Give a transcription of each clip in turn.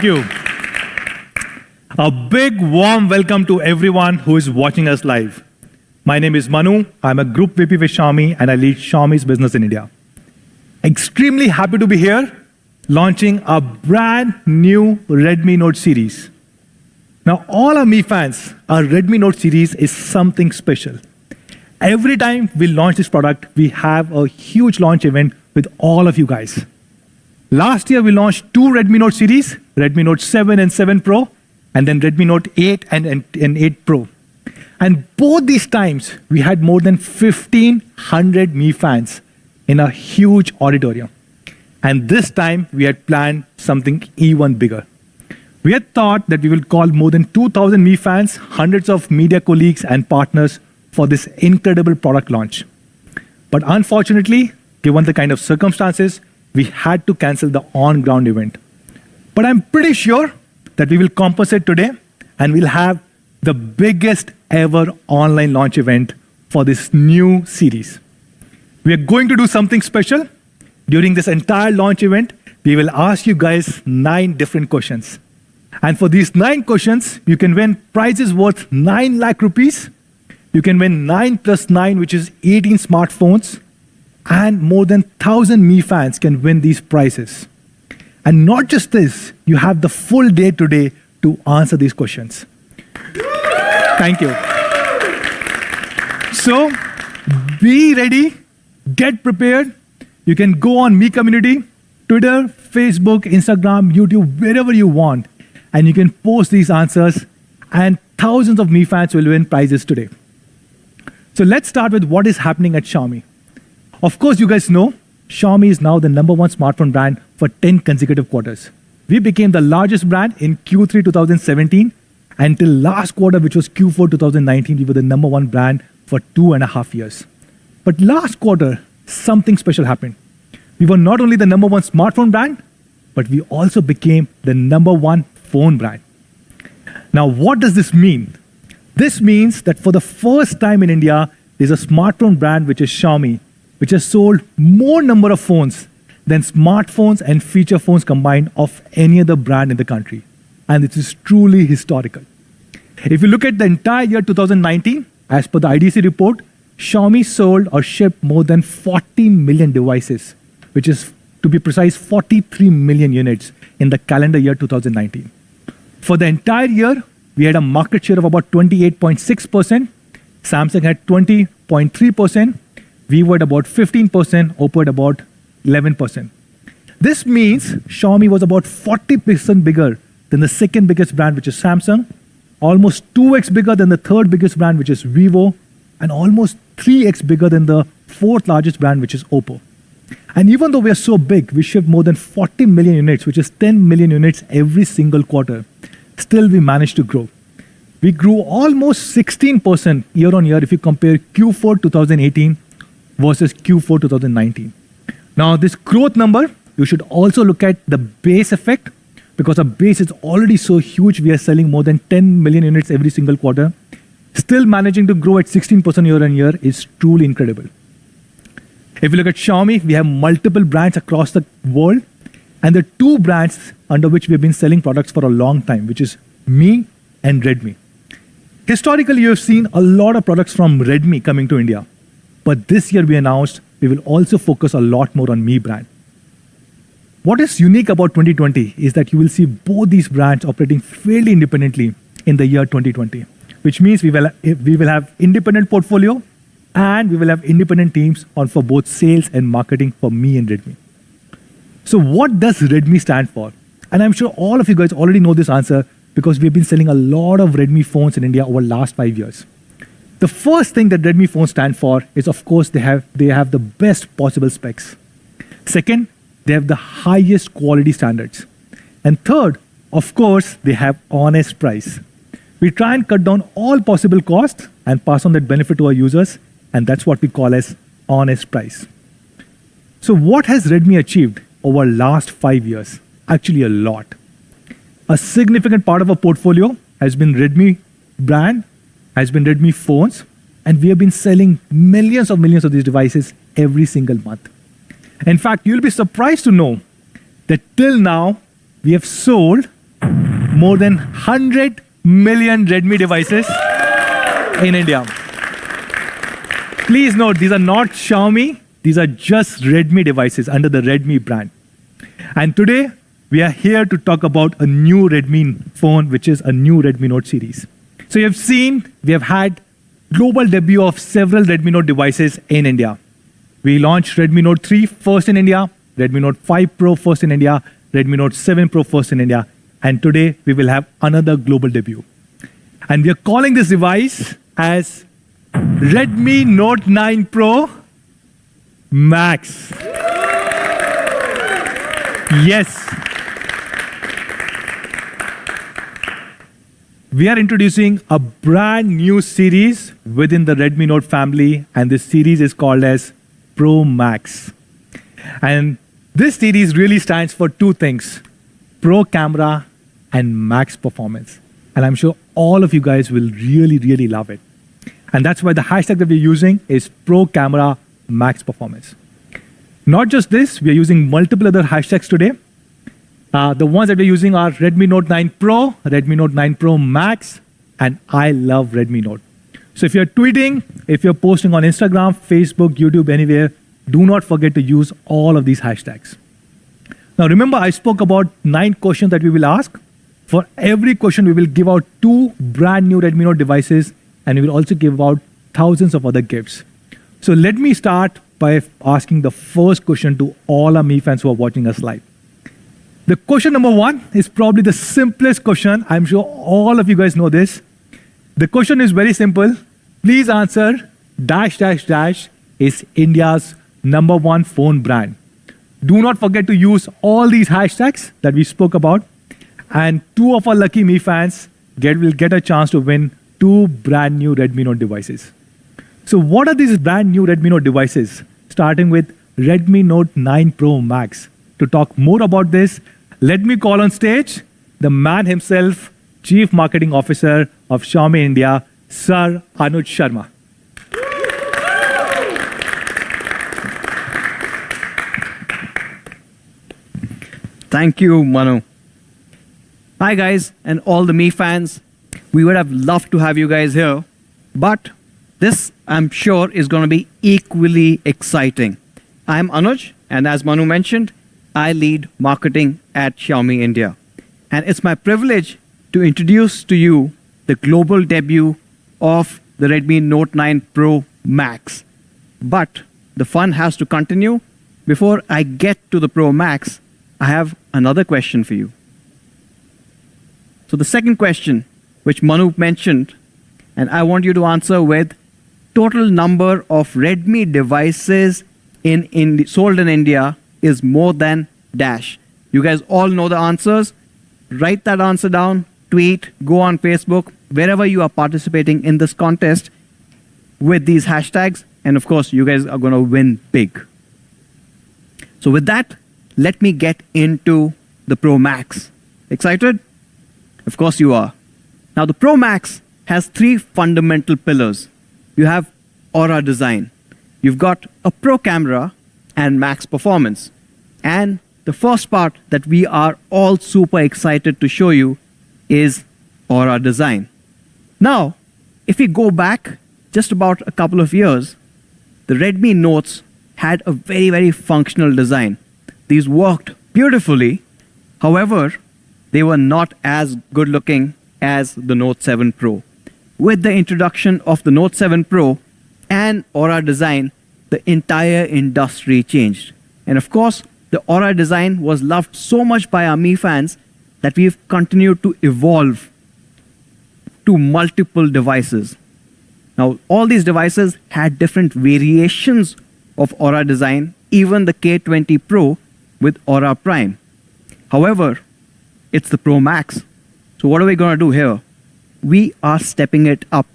you. A big warm welcome to everyone who is watching us live. My name is Manu. I'm a Group VP with Xiaomi and I lead Xiaomi's business in India. Extremely happy to be here launching a brand new Redmi Note series. Now, all our Mi fans, our Redmi Note series is something special. Every time we launch this product, we have a huge launch event with all of you guys. Last year, we launched two Redmi Note series, Redmi Note 7 and 7 Pro, and then Redmi Note 8 and 8 Pro. And both these times, we had more than 1,500 Mi fans in a huge auditorium. And this time, we had planned something even bigger. We had thought that we will call more than 2,000 Mi fans, hundreds of media colleagues and partners for this incredible product launch. But unfortunately, given the kind of circumstances, we had to cancel the on-ground event. But I'm pretty sure that we will compensate today and we'll have the biggest ever online launch event for this new series. We are going to do something special. During this entire launch event, we will ask you guys 9 different questions. And for these 9 questions, you can win prizes worth 9 lakh rupees. You can win 9 plus 9, which is 18 smartphones. And more than 1,000 Mi fans can win these prizes. And not just this, you have the full day today to answer these questions. Thank you. So, be ready, get prepared. You can go on Mi Community, Twitter, Facebook, Instagram, YouTube, wherever you want. And you can post these answers and thousands of Mi fans will win prizes today. So let's start with what is happening at Xiaomi. Of course, you guys know, Xiaomi is now the #1 smartphone brand for 10 consecutive quarters. We became the largest brand in Q3 2017. Until last quarter, which was Q4 2019, we were the #1 brand for 2.5 years. But last quarter, something special happened. We were not only the #1 smartphone brand, but we also became the #1 phone brand. Now, what does this mean? This means that for the first time in India, there's a smartphone brand, which is Xiaomi, which has sold more number of phones than smartphones and feature phones combined of any other brand in the country. And it is truly historical. If you look at the entire year 2019, as per the IDC report, Xiaomi sold or shipped more than 40 million devices, which is, to be precise, 43 million units in the calendar year 2019. For the entire year, we had a market share of about 28.6%. Samsung had 20.3%. Vivo at about 15%, Oppo at about 11%. This means Xiaomi was about 40% bigger than the second biggest brand, which is Samsung, almost 2x bigger than the third biggest brand, which is Vivo, and almost 3x bigger than the fourth largest brand, which is Oppo. And even though we are so big, we ship more than 40 million units, which is 10 million units every single quarter. Still, we managed to grow. We grew almost 16% year on year if you compare Q4 2018 versus Q4 2019. Now, this growth number, you should also look at the base effect, because our base is already so huge. We are selling more than 10 million units every single quarter. Still managing to grow at 16% year on year is truly incredible. If you look at Xiaomi, we have multiple brands across the world. And the 2 brands under which we have been selling products for a long time, which is Mi and Redmi. Historically, you have seen a lot of products from Redmi coming to India. But this year we announced we will also focus a lot more on Mi brand. What is unique about 2020 is that you will see both these brands operating fairly independently in the year 2020, which means we will have independent portfolio and we will have independent teams on for both sales and marketing for Mi and Redmi. So what does Redmi stand for? And I'm sure all of you guys already know this answer because we've been selling a lot of Redmi phones in India over the last 5 years. The first thing that Redmi phones stand for is, of course, they have the best possible specs. Second, they have the highest quality standards. And third, of course, they have honest price. We try and cut down all possible costs and pass on that benefit to our users, and that's what we call as honest price. So what has Redmi achieved over the last 5 years? Actually, a lot. A significant part of our portfolio has been Redmi brand, has been Redmi phones, and we have been selling millions of these devices every single month. In fact, you'll be surprised to know that till now, we have sold more than 100 million Redmi devices in India. Please note, these are not Xiaomi. These are just Redmi devices under the Redmi brand. And today, we are here to talk about a new Redmi phone, which is a new Redmi Note series. So you have seen, we have had global debut of several Redmi Note devices in India. We launched Redmi Note 3 first in India, Redmi Note 5 Pro first in India, Redmi Note 7 Pro first in India, and today we will have another global debut. And we are calling this device as Redmi Note 9 Pro Max. Yes. We are introducing a brand new series within the Redmi Note family, and this series is called as Pro Max. And this series really stands for two things: Pro camera and Max performance. And I'm sure all of you guys will really, really love it. And that's why the hashtag that we're using is Pro Camera Max Performance. Not just this, we are using multiple other hashtags today. The ones that we're using are Redmi Note 9 Pro, Redmi Note 9 Pro Max, and I love Redmi Note. So if you're tweeting, if you're posting on Instagram, Facebook, YouTube, anywhere, do not forget to use all of these hashtags. Now remember, I spoke about 9 questions that we will ask. For every question, we will give out 2 brand new Redmi Note devices, and we will also give out thousands of other gifts. So let me start by asking the first question to all our Mi fans who are watching us live. The question number 1 is probably the simplest question. I'm sure all of you guys know this. The question is very simple. Please answer dash dash dash is India's #1 phone brand. Do not forget to use all these hashtags that we spoke about. And 2 of our lucky Mi fans will get a chance to win 2 brand new Redmi Note devices. So what are these brand new Redmi Note devices? Starting with Redmi Note 9 Pro Max. To talk more about this, let me call on stage the man himself, Chief Marketing Officer of Xiaomi India, Sir Anuj Sharma. Thank you, Manu. Hi guys, and all the Mi fans. We would have loved to have you guys here, but this, I'm sure, is going to be equally exciting. I'm Anuj, and as Manu mentioned, I lead marketing at Xiaomi India. And it's my privilege to introduce to you the global debut of the Redmi Note 9 Pro Max. But the fun has to continue. Before I get to the Pro Max, I have another question for you. So the second question, which Manu mentioned, and I want you to answer with total number of Redmi devices sold in India is more than dash. You guys all know the answers. Write that answer down, tweet, go on Facebook, wherever you are participating in this contest with these hashtags. And of course, you guys are going to win big. So with that, let me get into the Pro Max. Excited? Of course you are. Now the Pro Max has 3 fundamental pillars. You have Aura design. You've got a Pro camera and Max performance. And the first part that we are all super excited to show you is Aura design. Now, if we go back just about a couple of years, the Redmi Notes had a very, very functional design. These worked beautifully. However, they were not as good looking as the Note 7 Pro. With the introduction of the Note 7 Pro and Aura design, the entire industry changed. And of course, the Aura design was loved so much by our Mi fans that we've continued to evolve to multiple devices. Now, all these devices had different variations of Aura design, even the K20 Pro with Aura Prime. However, it's the Pro Max. So what are we going to do here? We are stepping it up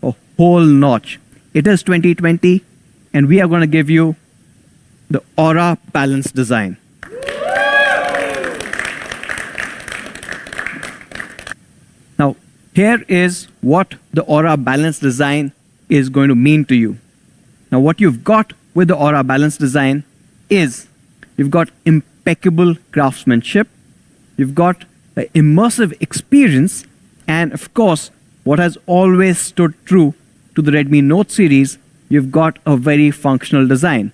a whole notch. It is 2020, and we are going to give you the Aura Balance design. Now, here is what the Aura Balance design is going to mean to you. Now, what you've got with the Aura Balance design is you've got impeccable craftsmanship, you've got an immersive experience, and of course, what has always stood true to the Redmi Note series, you've got a very functional design.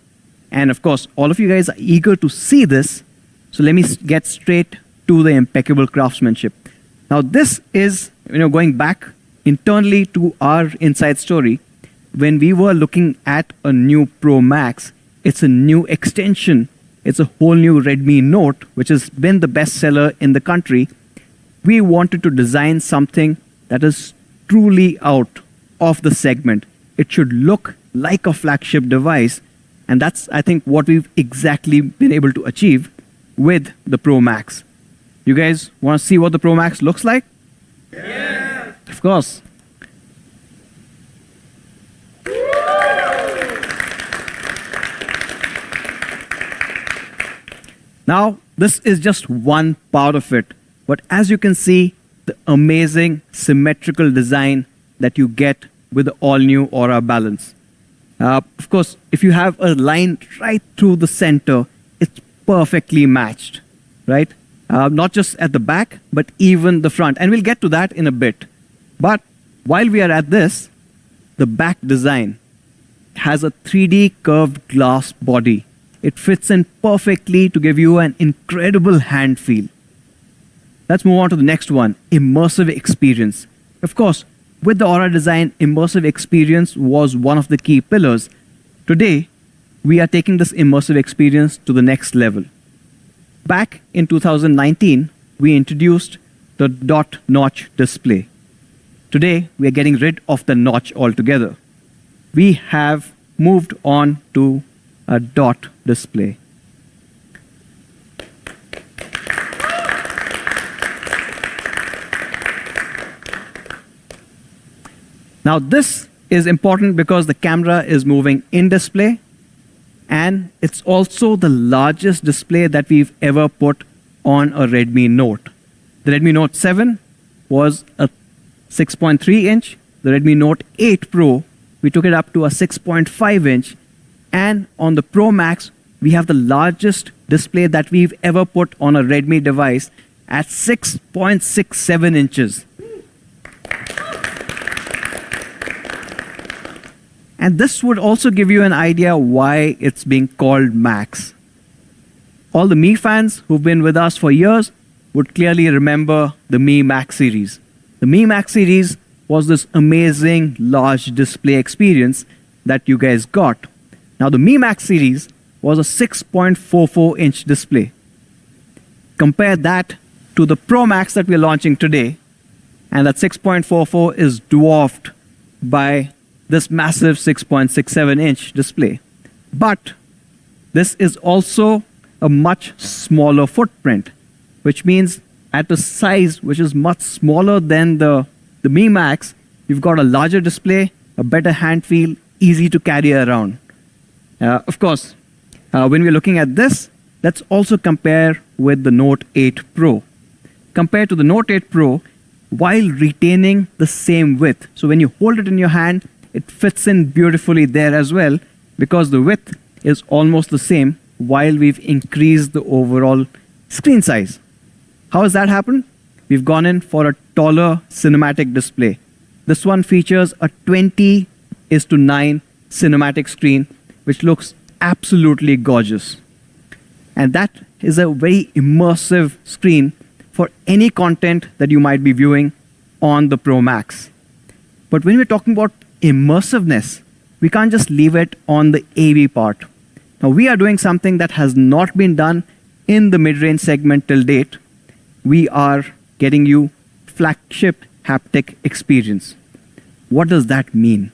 And of course, all of you guys are eager to see this, so let me get straight to the impeccable craftsmanship. Now, this is, going back internally to our inside story. When we were looking at a new Pro Max, it's a new extension. It's a whole new Redmi Note, which has been the bestseller in the country. We wanted to design something that is truly out of the segment. It should look like a flagship device. And that's, I think, what we've exactly been able to achieve with the Pro Max. You guys want to see what the Pro Max looks like? Yeah. Of course. Now, this is just one part of it. But as you can see, the amazing symmetrical design that you get with the all-new Aura Balance. Of course, if you have a line right through the center, it's perfectly matched, right? Not just at the back, but even the front. And we'll get to that in a bit. But while we are at this, the back design has a 3D curved glass body. It fits in perfectly to give you an incredible hand feel. Let's move on to the next one, immersive experience. Of course, with the Aura design, immersive experience was one of the key pillars. Today, we are taking this immersive experience to the next level. Back in 2019, we introduced the dot notch display. Today, we are getting rid of the notch altogether. We have moved on to a dot display. Now, this is important because the camera is moving in display, and it's also the largest display that we've ever put on a Redmi Note. The Redmi Note 7 was a 6.3 inch. The Redmi Note 8 Pro, we took it up to a 6.5 inch. And on the Pro Max, we have the largest display that we've ever put on a Redmi device at 6.67 inches. And this would also give you an idea why it's being called Max. All the Mi fans who've been with us for years would clearly remember the Mi Max series. The Mi Max series was this amazing large display experience that you guys got. Now, the Mi Max series was a 6.44 inch display. Compare that to the Pro Max that we're launching today, and that 6.44 is dwarfed by this massive 6.67 inch display. But this is also a much smaller footprint, which means at a size which is much smaller than the Mi Max, you've got a larger display, a better hand feel, easy to carry around. Of course, when we're looking at this, let's also compare with the Note 8 Pro. Compared to the Note 8 Pro, while retaining the same width. So when you hold it in your hand, it fits in beautifully there as well, because the width is almost the same while we've increased the overall screen size. How has that happened? We've gone in for a taller cinematic display. This one features a 20:9 cinematic screen, which looks absolutely gorgeous. And that is a very immersive screen for any content that you might be viewing on the Pro Max. But when we're talking about immersiveness, we can't just leave it on the AV part. Now, we are doing something that has not been done in the mid-range segment till date. We are getting you flagship haptic experience. What does that mean?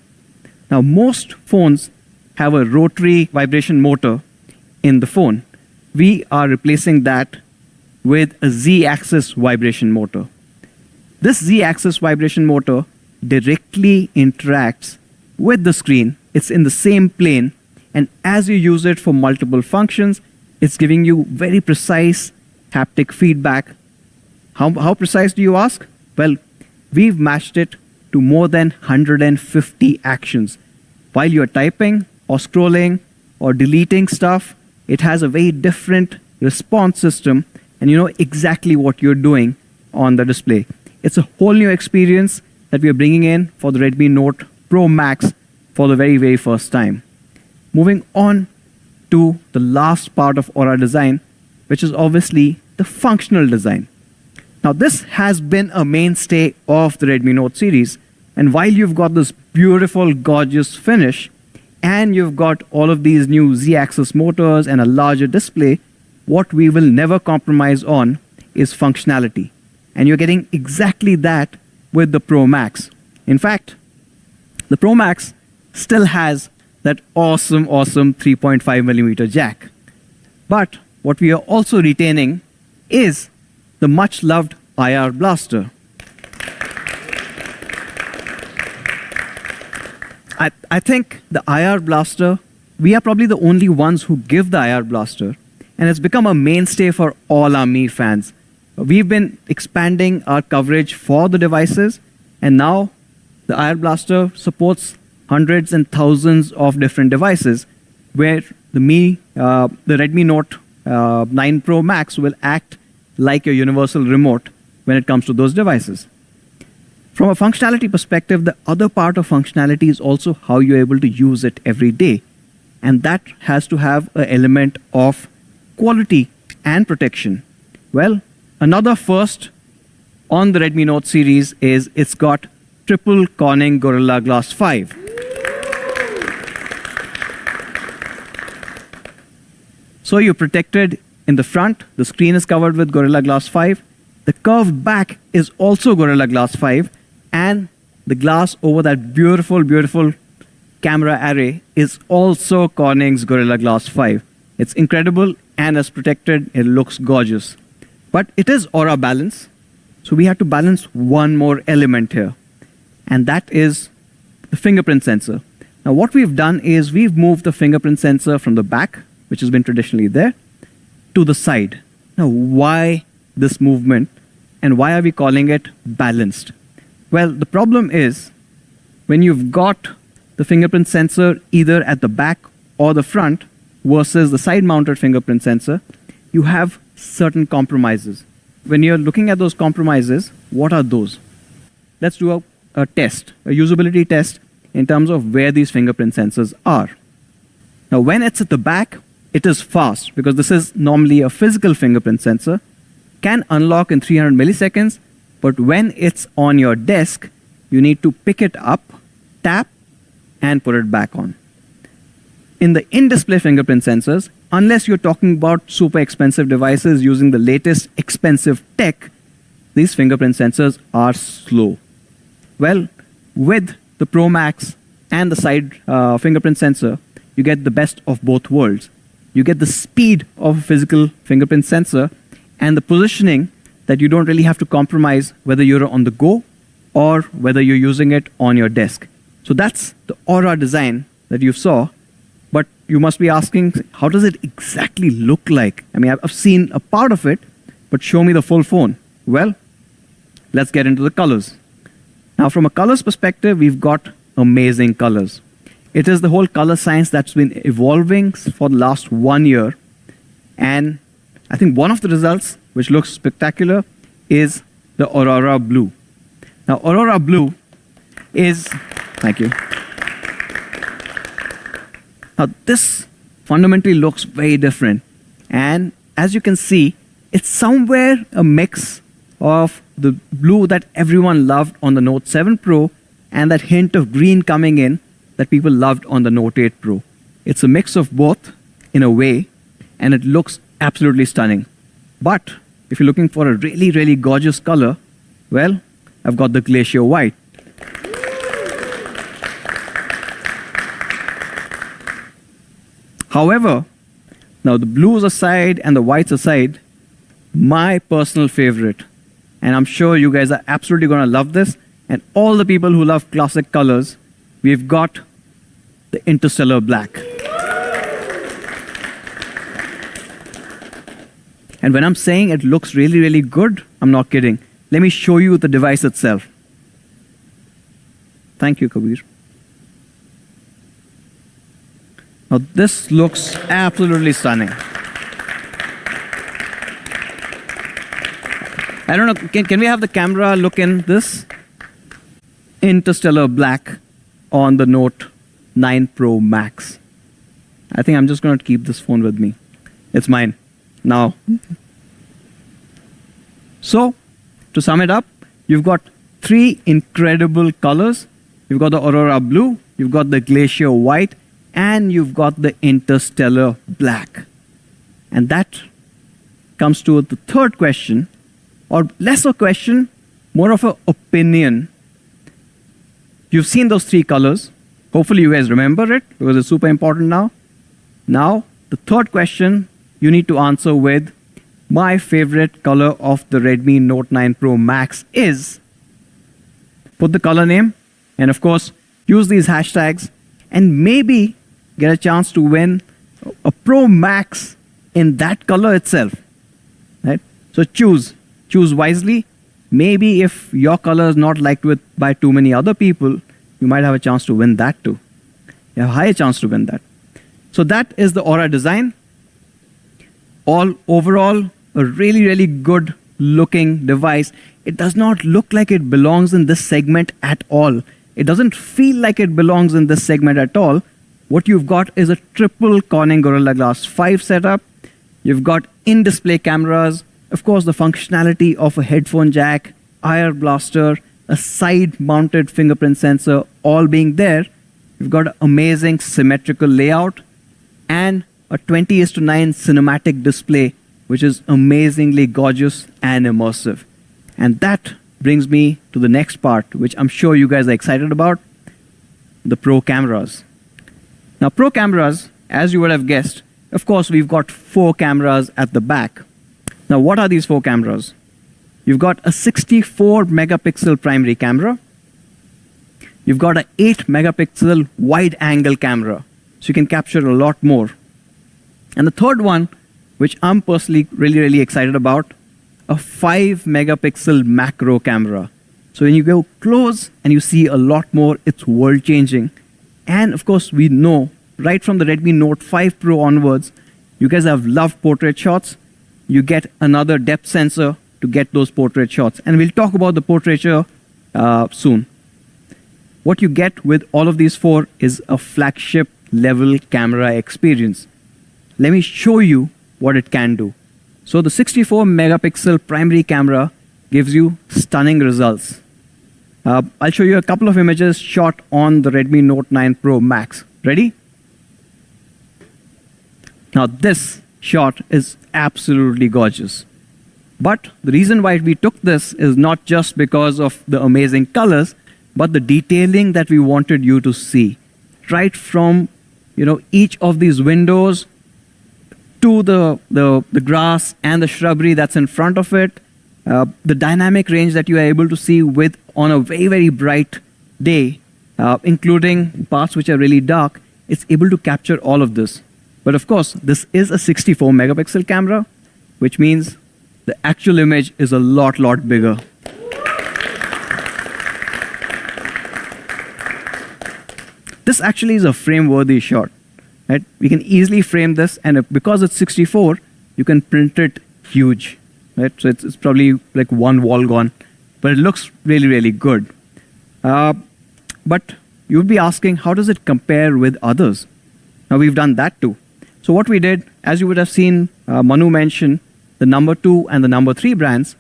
Now, most phones have a rotary vibration motor in the phone. We are replacing that with a Z-axis vibration motor. This Z-axis vibration motor directly interacts with the screen. It's in the same plane, and as you use it for multiple functions, it's giving you very precise haptic feedback. How precise do you ask? Well, we've matched it to more than 150 actions. While you're typing or scrolling or deleting stuff, it has a very different response system, and you know exactly what you're doing on the display. It's a whole new experience that we are bringing in for the Redmi Note Pro Max for the very, very first time. Moving on to the last part of Aura design, which is obviously the functional design. Now, this has been a mainstay of the Redmi Note series, and while you've got this beautiful, gorgeous finish, and you've got all of these new Z-axis motors and a larger display, what we will never compromise on is functionality. And you're getting exactly that with the Pro Max. In fact, the Pro Max still has that awesome 3.5mm jack. But what we are also retaining is the much loved IR blaster. I think the IR blaster, we are probably the only ones who give the IR blaster, and it's become a mainstay for all our Mi fans. We've been expanding our coverage for the devices, and now the IR blaster supports hundreds and thousands of different devices, where the Redmi Note 9 Pro Max will act like your universal remote when it comes to those devices. From a functionality perspective, the other part of functionality is also how you're able to use it every day. And that has to have an element of quality and protection. Well, another first on the Redmi Note series is it's got triple Corning Gorilla Glass 5. So you're protected in the front, the screen is covered with Gorilla Glass 5. The curved back is also Gorilla Glass 5. And the glass over that beautiful, beautiful camera array is also Corning's Gorilla Glass 5. It's incredible and as protected, it looks gorgeous. But it is Aura balance. So we have to balance one more element here. And that is the fingerprint sensor. Now what we've done is we've moved the fingerprint sensor from the back, which has been traditionally there, to the side. Now why this movement and why are we calling it balanced? Well, the problem is when you've got the fingerprint sensor either at the back or the front versus the side-mounted fingerprint sensor, you have certain compromises. When you're looking at those compromises, what are those? Let's do a test, a usability test in terms of where these fingerprint sensors are. Now, when it's at the back, it is fast because this is normally a physical fingerprint sensor, can unlock in 300 milliseconds, but when it's on your desk, you need to pick it up, tap, and put it back on. In the in-display fingerprint sensors, unless you're talking about super expensive devices using the latest expensive tech, these fingerprint sensors are slow. Well, with the Pro Max and the side fingerprint sensor, you get the best of both worlds. You get the speed of a physical fingerprint sensor and the positioning that you don't really have to compromise whether you're on the go or whether you're using it on your desk. So that's the Aura design that you saw. But you must be asking, how does it exactly look like? I mean, I've seen a part of it, but show me the full phone. Well, let's get into the colors. Now, from a colors perspective, we've got amazing colors. It is the whole color science that's been evolving for the last 1 year. And I think one of the results, which looks spectacular, is the Aurora Blue. Now, Aurora Blue is, thank you. Now, this fundamentally looks very different. And as you can see, it's somewhere a mix of the blue that everyone loved on the Note 7 Pro and that hint of green coming in that people loved on the Note 8 Pro. It's a mix of both in a way, and it looks absolutely stunning. But if you're looking for a really, really gorgeous color, well, I've got the Glacier White. However, now the blues aside and the whites aside, my personal favorite, and I'm sure you guys are absolutely going to love this, and all the people who love classic colors, we've got the Interstellar Black. And when I'm saying it looks really, really good, I'm not kidding. Let me show you the device itself. Thank you, Kabir. Now, this looks absolutely stunning. I don't know, can we have the camera look in this? Interstellar black on the Note 9 Pro Max. I think I'm just going to keep this phone with me. It's mine now. So, to sum it up, you've got 3 incredible colors. You've got the Aurora Blue, you've got the Glacier White, and you've got the Interstellar Black. And that comes to the third question, or less a question, more of an opinion. You've seen those 3 colors. Hopefully you guys remember it, because it's super important now. Now, the third question you need to answer with, my favorite color of the Redmi Note 9 Pro Max is, put the color name, and of course, use these hashtags, and maybe get a chance to win a Pro Max in that color itself. Right? So choose wisely. Maybe if your color is not liked by too many other people, you might have a chance to win that too. You have a higher chance to win that. So that is the Aura design. All overall, a really, really good looking device. It does not look like it belongs in this segment at all. It doesn't feel like it belongs in this segment at all. What you've got is a triple Corning Gorilla Glass 5 setup. You've got in-display cameras, of course the functionality of a headphone jack, IR blaster, a side-mounted fingerprint sensor, all being there. You've got an amazing symmetrical layout and a 20:9 cinematic display, which is amazingly gorgeous and immersive. And that brings me to the next part, which I'm sure you guys are excited about, the Pro cameras. Now, Pro cameras, as you would have guessed, of course, we've got 4 cameras at the back. Now, what are these 4 cameras? You've got a 64 megapixel primary camera. You've got an 8 megapixel wide angle camera, so you can capture a lot more. And the third one, which I'm personally really, really excited about, a 5 megapixel macro camera. So when you go close and you see a lot more, it's world changing. And of course, we know right from the Redmi Note 5 Pro onwards, you guys have loved portrait shots. You get another depth sensor to get those portrait shots. And we'll talk about the portraiture soon. What you get with all of these 4 is a flagship level camera experience. Let me show you what it can do. So the 64 megapixel primary camera gives you stunning results. I'll show you a couple of images shot on the Redmi Note 9 Pro Max. Ready? Now this shot is absolutely gorgeous. But the reason why we took this is not just because of the amazing colors, but the detailing that we wanted you to see. Right from each of these windows to the grass and the shrubbery that's in front of it, the dynamic range that you are able to see with on a very, very bright day, including parts which are really dark, it's able to capture all of this. But of course, this is a 64 megapixel camera, which means the actual image is a lot bigger. This actually is a frame-worthy shot. Right? We can easily frame this, and because it's 64, you can print it huge. Right? So it's probably like one wall gone, but it looks really, really good. But you'll be asking, how does it compare with others? Now, we've done that too. So what we did, as you would have seen Manu mention, the number 2 and the number 3 brands.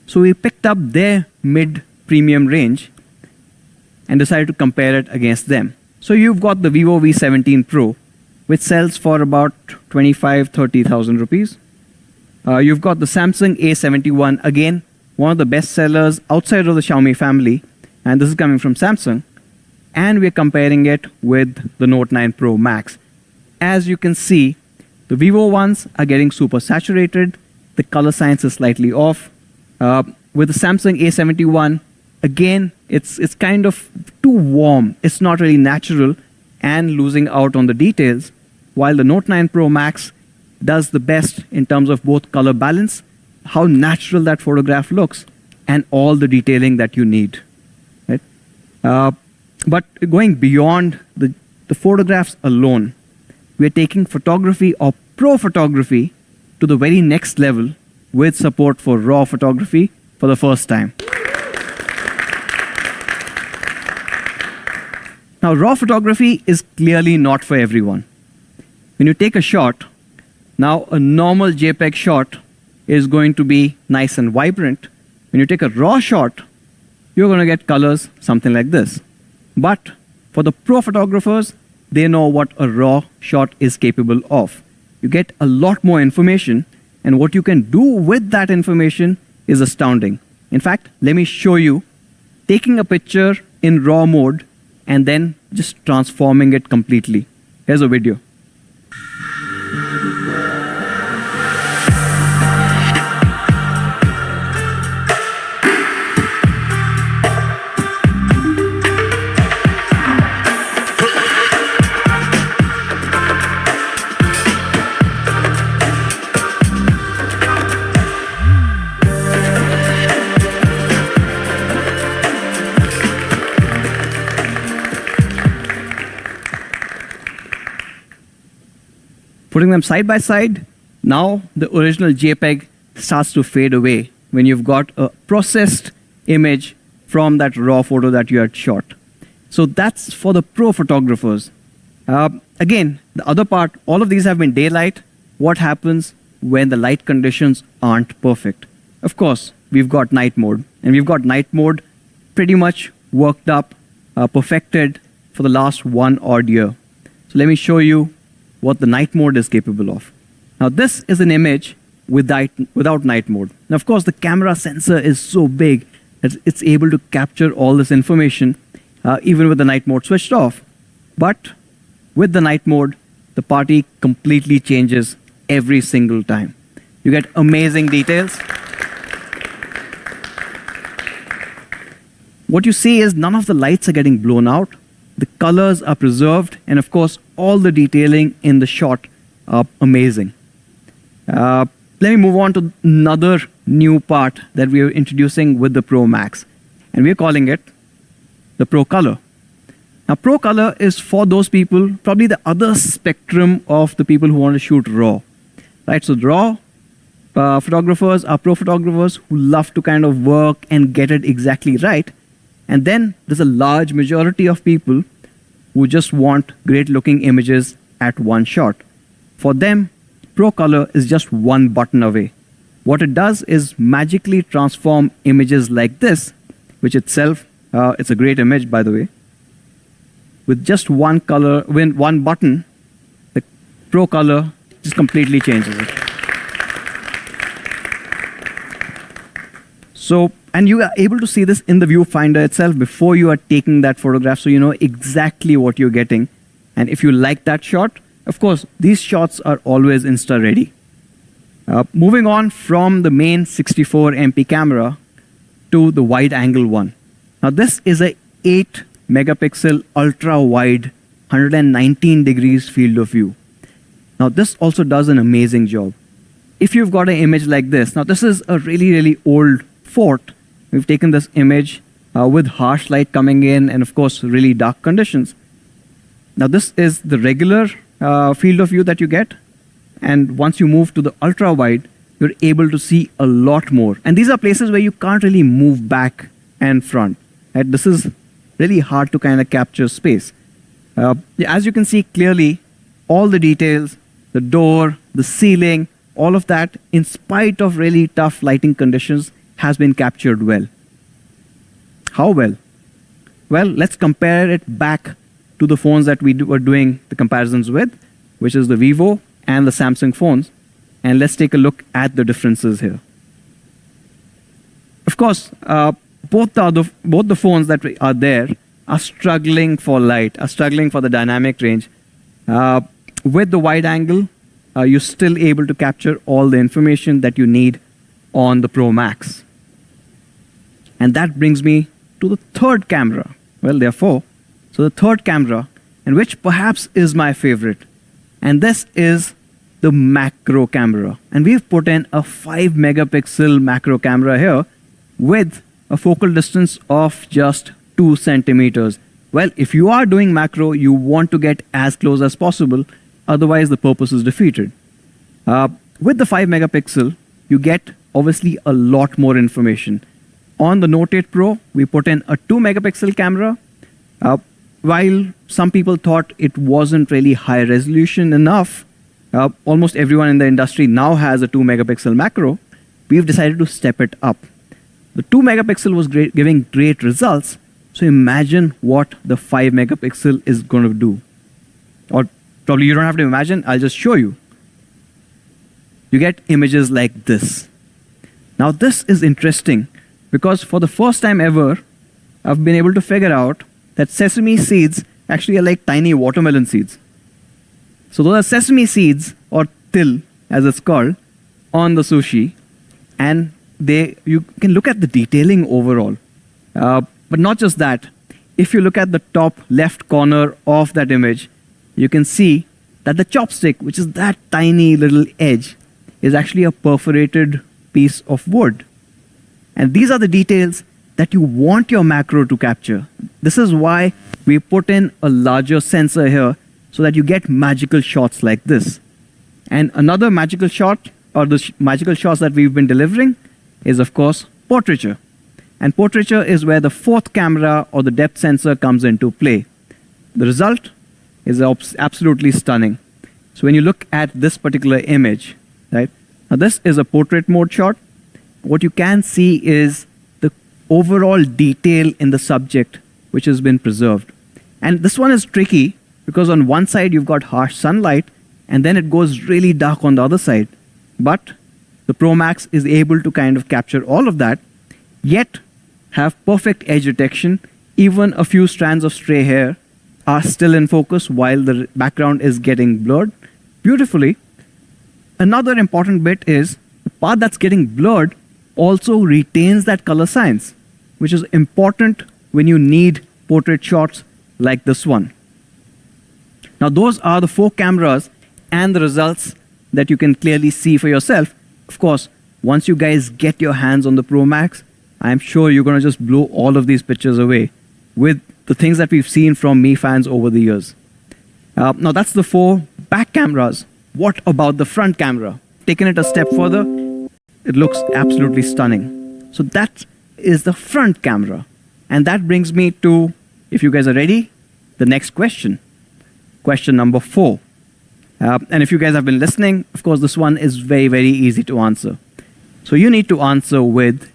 So we picked up their mid-premium range and decided to compare it against them. So you've got the Vivo V17 Pro, which sells for about 25,000-30,000 rupees. You've got the Samsung A71, again, one of the best sellers outside of the Xiaomi family, and this is coming from Samsung. And we're comparing it with the Note 9 Pro Max. As you can see, the Vivo ones are getting super saturated. The color science is slightly off. With the Samsung A71, again, it's kind of too warm. It's not really natural and losing out on the details, while the Note 9 Pro Max does the best in terms of both color balance, how natural that photograph looks, and all the detailing that you need. Right? But going beyond the photographs alone, we're taking photography or pro photography to the very next level with support for raw photography for the first time. Now, raw photography is clearly not for everyone. When you take a shot, now a normal JPEG shot is going to be nice and vibrant. When you take a raw shot, you're going to get colors something like this. But for the pro photographers, they know what a raw shot is capable of. You get a lot more information, and what you can do with that information is astounding. In fact, let me show you taking a picture in raw mode and then just transforming it completely. Here's a video. Putting them side by side, now the original JPEG starts to fade away when you've got a processed image from that raw photo that you had shot. So that's for the pro photographers. Again, the other part, all of these have been daylight. What happens when the light conditions aren't perfect? Of course, we've got night mode, and we've got night mode pretty much worked up, perfected for the last 1 odd year. So let me show you what the night mode is capable of. Now, this is an image without night mode. Now, of course, the camera sensor is so big that it's able to capture all this information, even with the night mode switched off. But with the night mode, the party completely changes every single time. You get amazing details. What you see is none of the lights are getting blown out. The colors are preserved, and of course, all the detailing in the shot are amazing. Let me move on to another new part that we are introducing with the Pro Max, and we're calling it the Pro Color. Now, Pro Color is for those people, probably the other spectrum of the people who want to shoot RAW, right? So the RAW photographers are pro photographers who love to kind of work and get it exactly right. And then there's a large majority of people who just want great looking images at one shot. For them, Pro Color is just one button away. What it does is magically transform images like this, which itself, it's a great image, by the way. With just one button, the Pro Color just completely changes it. So, and you are able to see this in the viewfinder itself before you are taking that photograph, so you know exactly what you're getting. And if you like that shot, of course, these shots are always Insta-ready. Moving on from the main 64 MP camera to the wide-angle one. Now, this is a 8 megapixel ultra-wide 119 degrees field of view. Now, this also does an amazing job. If you've got an image like this, now this is a really, really old fort. We've taken this image with harsh light coming in and, of course, really dark conditions. Now, this is the regular field of view that you get. And once you move to the ultra-wide, you're able to see a lot more. And these are places where you can't really move back and front. Right? This is really hard to kind of capture space. As you can see clearly, all the details, the door, the ceiling, all of that, in spite of really tough lighting conditions, has been captured well. How well? Well, let's compare it back to the phones that we were doing the comparisons with, which is the Vivo and the Samsung phones. And let's take a look at the differences here. Of course, both the phones that are there are struggling for light, are struggling for the dynamic range. With the wide angle, you're still able to capture all the information that you need on the Pro Max. And that brings me to the third camera. Well, there are 4. So the third camera, and which perhaps is my favorite, and this is the macro camera. And we've put in a 5 megapixel macro camera here with a focal distance of just 2 centimeters. Well, if you are doing macro, you want to get as close as possible, otherwise the purpose is defeated. With the 5 megapixel, you get obviously a lot more information. On the Note 8 Pro, we put in a 2 megapixel camera. While some people thought it wasn't really high resolution enough, almost everyone in the industry now has a 2 megapixel macro. We've decided to step it up. The 2 megapixel was giving great results. So imagine what the 5 megapixel is going to do. Or probably you don't have to imagine, I'll just show you. You get images like this. Now this is interesting because for the first time ever, I've been able to figure out that sesame seeds actually are like tiny watermelon seeds. So those are sesame seeds, or til as it's called, on the sushi, and you can look at the detailing overall. But not just that. If you look at the top left corner of that image, you can see that the chopstick, which is that tiny little edge, is actually a perforated piece of wood. And these are the details that you want your macro to capture. This is why we put in a larger sensor here so that you get magical shots like this. And another magical shot, or the magical shots that we've been delivering, is of course portraiture. And portraiture is where the fourth camera or the depth sensor comes into play. The result is absolutely stunning. So when you look at this particular image, right? Now this is a portrait mode shot. What you can see is the overall detail in the subject which has been preserved. And this one is tricky because on one side you've got harsh sunlight and then it goes really dark on the other side. But the Pro Max is able to kind of capture all of that, yet have perfect edge detection. Even a few strands of stray hair are still in focus while the background is getting blurred beautifully. Another important bit is the part that's getting blurred also retains that color science, which is important when you need portrait shots like this one. Now those are the 4 cameras and the results that you can clearly see for yourself. Of course, once you guys get your hands on the Pro Max, I'm sure you're going to just blow all of these pictures away with the things that we've seen from Mi fans over the years. Now that's the 4 back cameras. What about the front camera? Taking it a step further, it looks absolutely stunning. So that is the front camera. And that brings me to, if you guys are ready, the next question. Question number 4. And if you guys have been listening, of course, this one is very, very easy to answer. So you need to answer with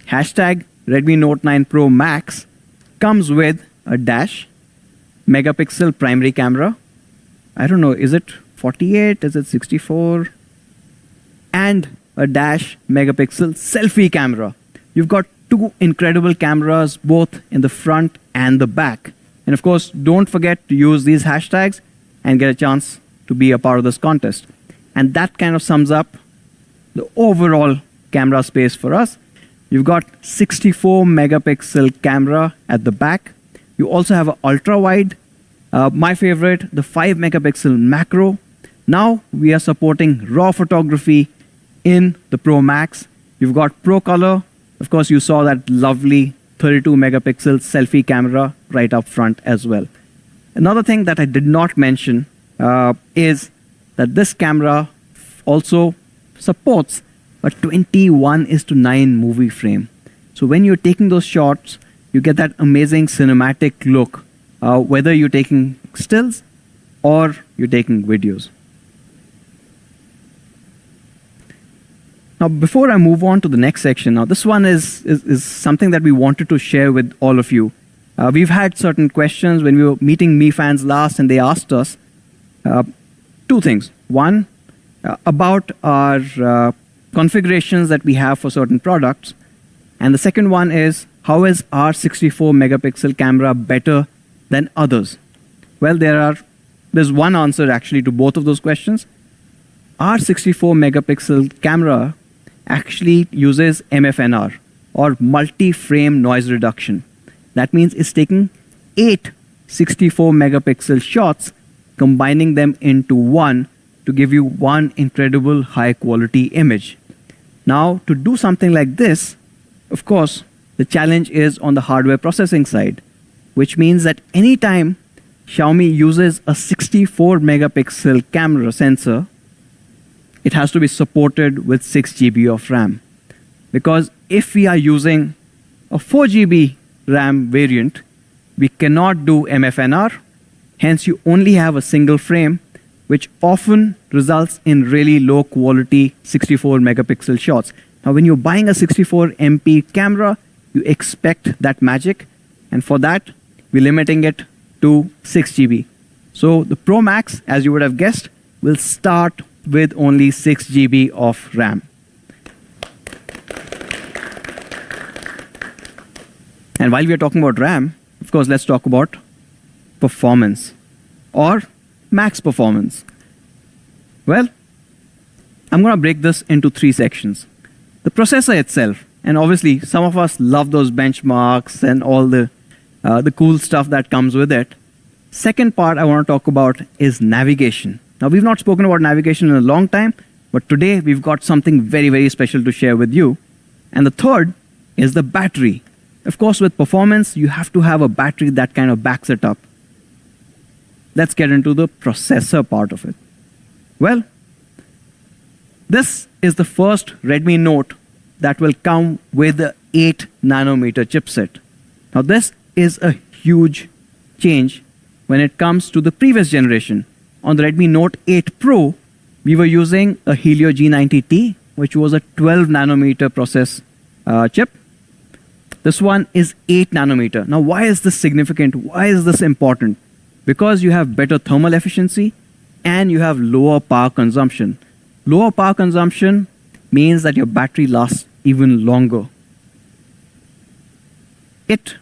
hashtag Redmi Note 9 Pro Max comes with a dash megapixel primary camera. I don't know, is it 48? Is it 64? And a dash megapixel selfie camera. You've got 2 incredible cameras, both in the front and the back. And of course, don't forget to use these hashtags and get a chance to be a part of this contest. And that kind of sums up the overall camera space for us. You've got 64 megapixel camera at the back. You also have an ultra wide. My favorite, the 5 megapixel macro. Now we are supporting raw photography in the Pro Max. You've got Pro Color. Of course, you saw that lovely 32 megapixel selfie camera right up front as well. Another thing that I did not mention is that this camera also supports a 21:9 movie frame. So when you're taking those shots, you get that amazing cinematic look, whether you're taking stills or you're taking videos. Now, before I move on to the next section, now this one is something that we wanted to share with all of you. We've had certain questions when we were meeting Mi fans last, and they asked us 2 things. One, about our configurations that we have for certain products. And the second one is, how is our 64 megapixel camera better than others? Well, there's one answer actually to both of those questions. Our 64 megapixel camera actually uses MFNR, or multi-frame noise reduction. That means it's taking 8 64 megapixel shots, combining them into one to give you one incredible high quality image. Now, to do something like this, of course, the challenge is on the hardware processing side, which means that anytime Xiaomi uses a 64 megapixel camera sensor, it has to be supported with 6 GB of RAM. Because if we are using a 4 GB RAM variant, we cannot do MFNR. Hence, you only have a single frame, which often results in really low quality 64 megapixel shots. Now, when you're buying a 64 MP camera, you expect that magic. And for that, we're limiting it to 6 GB. So the Pro Max, as you would have guessed, will start with only 6 GB of RAM. And while we are talking about RAM, of course, let's talk about performance or max performance. Well, I'm going to break this into 3 sections. The processor itself, and obviously some of us love those benchmarks and all the cool stuff that comes with it. Second part I want to talk about is navigation. Now, we've not spoken about navigation in a long time, but today we've got something very, very special to share with you. And the third is the battery. Of course, with performance, you have to have a battery that kind of backs it up. Let's get into the processor part of it. Well, this is the first Redmi Note that will come with the 8 nanometer chipset. Now, this is a huge change when it comes to the previous generation. On the Redmi Note 8 Pro, we were using a Helio G90T, which was a 12 nanometer process chip. This one is 8 nanometer. Now, why is this significant? Why is this important? Because you have better thermal efficiency and you have lower power consumption. Lower power consumption means that your battery lasts even longer. It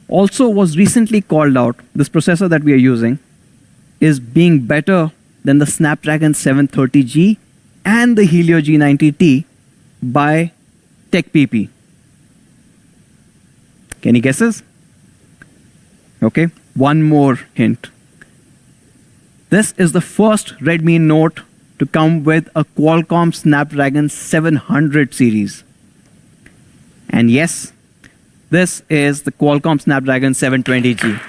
also was recently called out, this processor that we are using is being better than the Snapdragon 730G and the Helio G90T by TechPP. Any guesses? Okay, one more hint. This is the first Redmi Note to come with a Qualcomm Snapdragon 700 series. And yes, this is the Qualcomm Snapdragon 720G.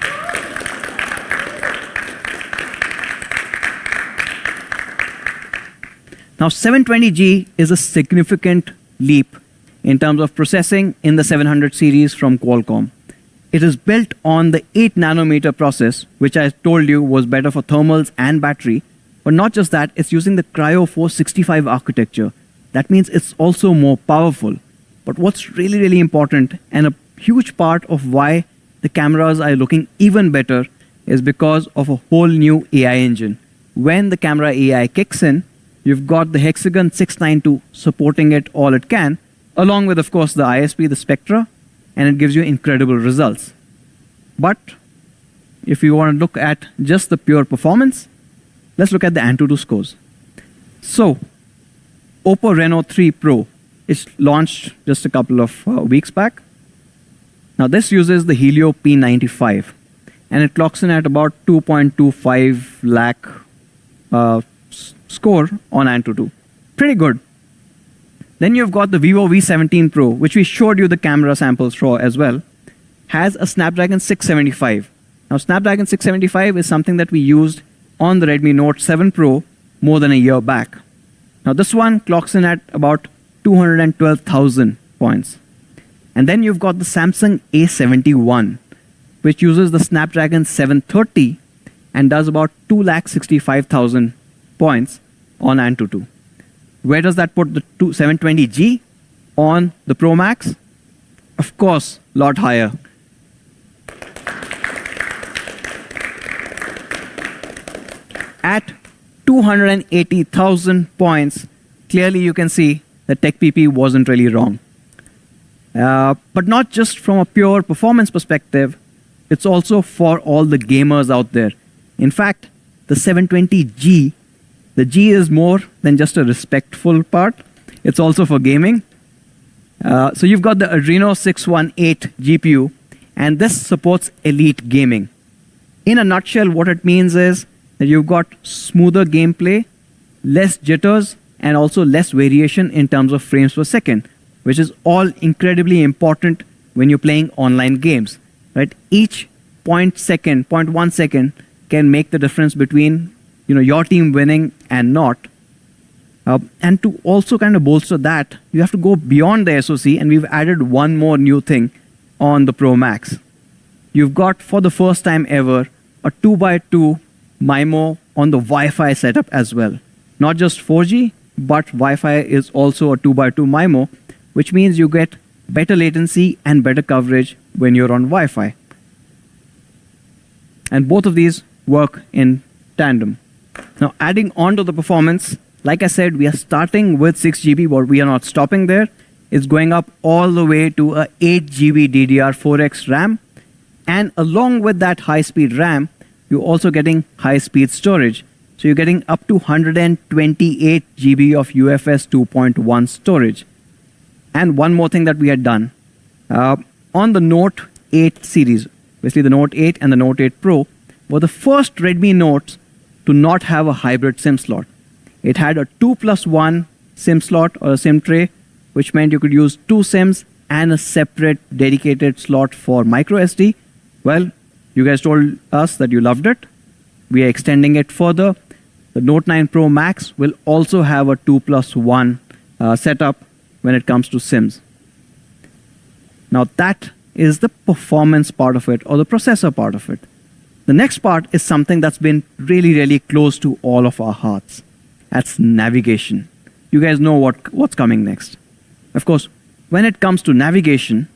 Now, 720G is a significant leap in terms of processing in the 700 series from Qualcomm. It is built on the 8 nanometer process, which I told you was better for thermals and battery. But not just that, it's using the Cryo 465 architecture. That means it's also more powerful. But what's really, really important, and a huge part of why the cameras are looking even better, is because of a whole new AI engine. When the camera AI kicks in, you've got the Hexagon 692 supporting it all it can, along with, of course, the ISP, the Spectra, and it gives you incredible results. But if you want to look at just the pure performance, let's look at the Antutu scores. So, Oppo Reno 3 Pro is launched just a couple of weeks back. Now, this uses the Helio P95, and it clocks in at about 2.25 lakh score on Antutu. Pretty good. Then you've got the Vivo V17 Pro, which we showed you the camera samples for as well, has a Snapdragon 675. Now, Snapdragon 675 is something that we used on the Redmi Note 7 Pro more than a year back. Now, this one clocks in at about 212,000 points. And then you've got the Samsung A71, which uses the Snapdragon 730 and does about 265,000 points on Antutu. Where does that put the 720G on the Pro Max? Of course, a lot higher. At 280,000 points, clearly you can see that TechPP wasn't really wrong. But not just from a pure performance perspective, it's also for all the gamers out there. In fact, the 720G, the G is more than just a respectful part. It's also for gaming. So you've got the Adreno 618 GPU, and this supports elite gaming. In a nutshell, what it means is that you've got smoother gameplay, less jitters, and also less variation in terms of frames per second, which is all incredibly important when you're playing online games. Right? Each 0.1 second can make the difference between your team winning and not. And to also kind of bolster that, you have to go beyond the SoC, and we've added one more new thing, on the Pro Max. You've got, for the first time ever, a 2x2 MIMO on the Wi-Fi setup as well. Not just 4G, but Wi-Fi is also a 2x2 MIMO, which means you get better latency and better coverage when you're on Wi-Fi. And both of these work in tandem. Now, adding on to the performance, like I said, we are starting with 6 GB, but we are not stopping there. It's going up all the way to a 8 GB DDR4X RAM. And along with that high-speed RAM, you're also getting high-speed storage. So you're getting up to 128 GB of UFS 2.1 storage. And one more thing that we had done. On the Note 8 series, basically the Note 8 and the Note 8 Pro, were the first Redmi Notes to not have a hybrid SIM slot. It had a 2+1 SIM slot or a SIM tray, which meant you could use 2 SIMs and a separate dedicated slot for micro SD. Well, you guys told us that you loved it. We are extending it further. The Note 9 Pro Max will also have a 2+1 setup when it comes to SIMs. Now that is the performance part of it, or the processor part of it. The next part is something that's been really, really close to all of our hearts. That's navigation. You guys know what's coming next. Of course, when it comes to navigation,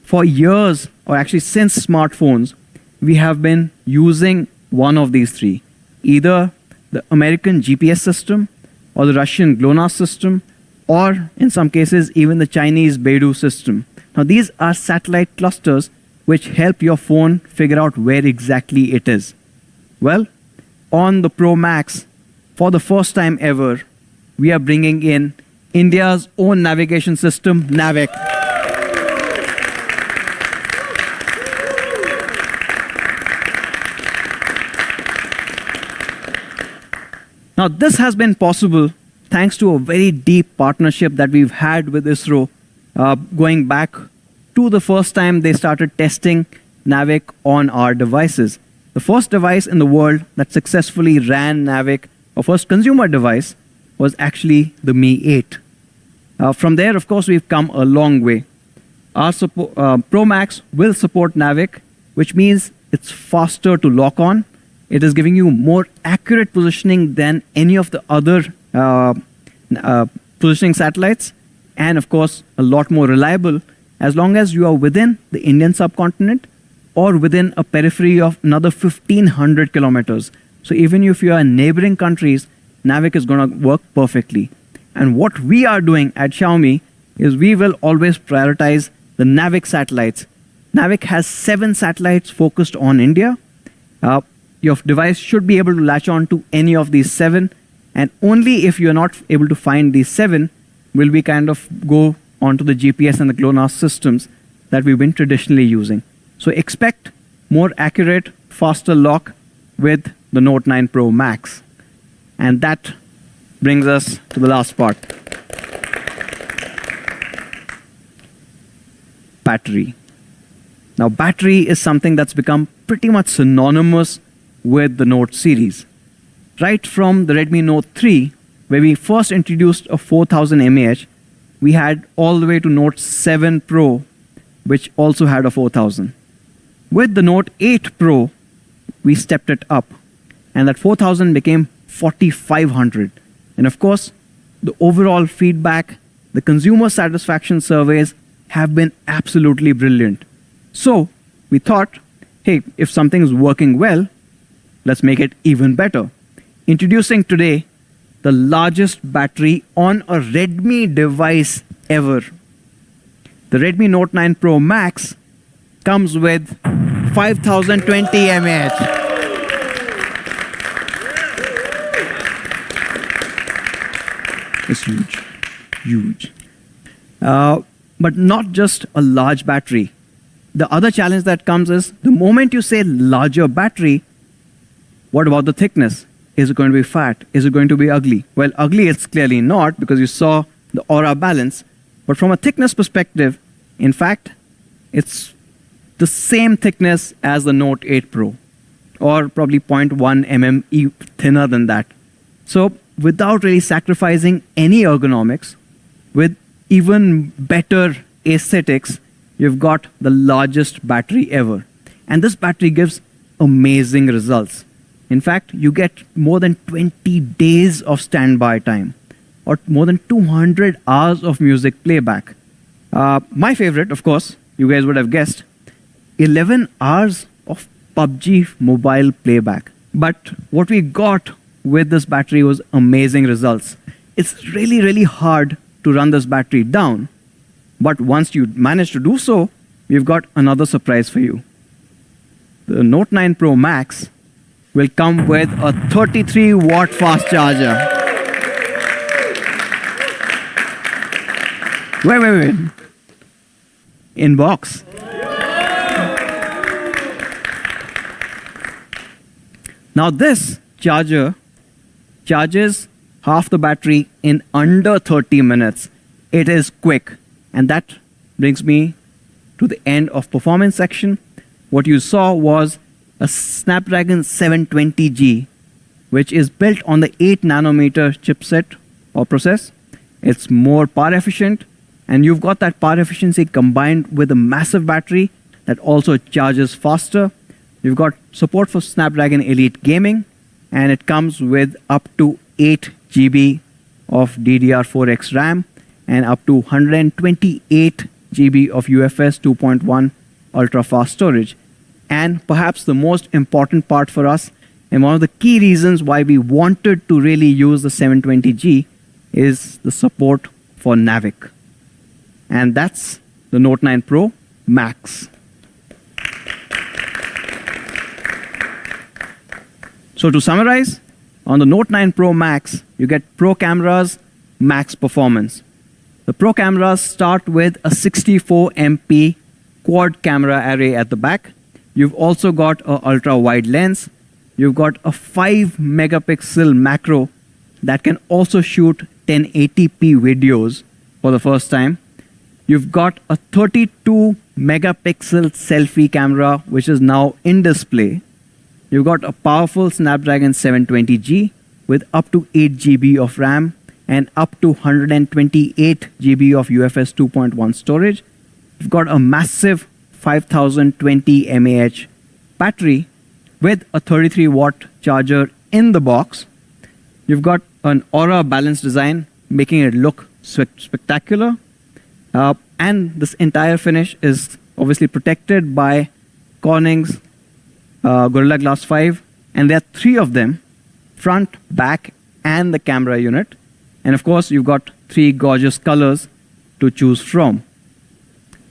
for years, or actually since smartphones, we have been using one of these three. Either the American GPS system, or the Russian GLONASS system, or in some cases, even the Chinese Beidou system. Now, these are satellite clusters which help your phone figure out where exactly it is. Well, on the Pro Max, for the first time ever, we are bringing in India's own navigation system, Navik. Now, this has been possible thanks to a very deep partnership that we've had with ISRO, going back to the first time they started testing Navik on our devices. The first device in the world that successfully ran Navik, our first consumer device, was actually the Mi 8. From there, of course, we've come a long way. Our Pro Max will support Navik, which means it's faster to lock on. It is giving you more accurate positioning than any of the other positioning satellites, and of course, a lot more reliable as long as you are within the Indian subcontinent or within a periphery of another 1,500 kilometers. So even if you are in neighboring countries, Navik is going to work perfectly. And what we are doing at Xiaomi is we will always prioritize the Navik satellites. Navik has 7 satellites focused on India. Your device should be able to latch on to any of these 7, and only if you're not able to find these 7 will we kind of go onto the GPS and the GLONASS systems that we've been traditionally using. So expect more accurate, faster lock with the Note 9 Pro Max. And that brings us to the last part. Battery. Now, battery is something that's become pretty much synonymous with the Note series. Right from the Redmi Note 3, where we first introduced a 4000 mAh, we had all the way to Note 7 Pro, which also had a 4000. With the Note 8 Pro, we stepped it up, and that 4000 became 4500. And of course, the overall feedback, the consumer satisfaction surveys have been absolutely brilliant. So we thought, hey, if something is working well, let's make it even better. Introducing today the largest battery on a Redmi device ever. The Redmi Note 9 Pro Max comes with 5020 mAh. It's huge, huge. But not just a large battery. The other challenge that comes is the moment you say larger battery, what about the thickness? Is it going to be fat? Is it going to be ugly? Well, ugly it's clearly not, because you saw the aura balance. But from a thickness perspective, in fact, it's the same thickness as the Note 8 Pro, or probably 0.1 mm thinner than that. So without really sacrificing any ergonomics, with even better aesthetics, you've got the largest battery ever. And this battery gives amazing results. In fact, you get more than 20 days of standby time or more than 200 hours of music playback. My favorite, of course, you guys would have guessed, 11 hours of PUBG mobile playback. But what we got with this battery was amazing results. It's really, really hard to run this battery down. But once you manage to do so, we've got another surprise for you. The Note 9 Pro Max will come with a 33-watt fast charger. Wait. In box. Now this charger charges half the battery in under 30 minutes. It is quick. And that brings me to the end of performance section. What you saw was a Snapdragon 720G, which is built on the 8 nanometer chipset or process. It's more power efficient, and you've got that power efficiency combined with a massive battery that also charges faster. You've got support for Snapdragon Elite Gaming, and it comes with up to 8 GB of DDR4X RAM and up to 128 GB of UFS 2.1 ultra-fast storage. And perhaps the most important part for us, and one of the key reasons why we wanted to really use the 720G, is the support for Navic. And that's the Note 9 Pro Max. So to summarize, on the Note 9 Pro Max, you get Pro cameras, max performance. The Pro cameras start with a 64 MP quad camera array at the back. You've also got an ultra-wide lens. You've got a 5 megapixel macro that can also shoot 1080p videos for the first time. You've got a 32 megapixel selfie camera, which is now in display. You've got a powerful Snapdragon 720G with up to 8 GB of RAM and up to 128 GB of UFS 2.1 storage. You've got a massive 5020 mAh battery with a 33-watt charger in the box. You've got an Aura balance design, making it look spectacular. And this entire finish is obviously protected by Corning's Gorilla Glass 5. And there are 3 of them, front, back, and the camera unit. And of course, you've got 3 gorgeous colors to choose from.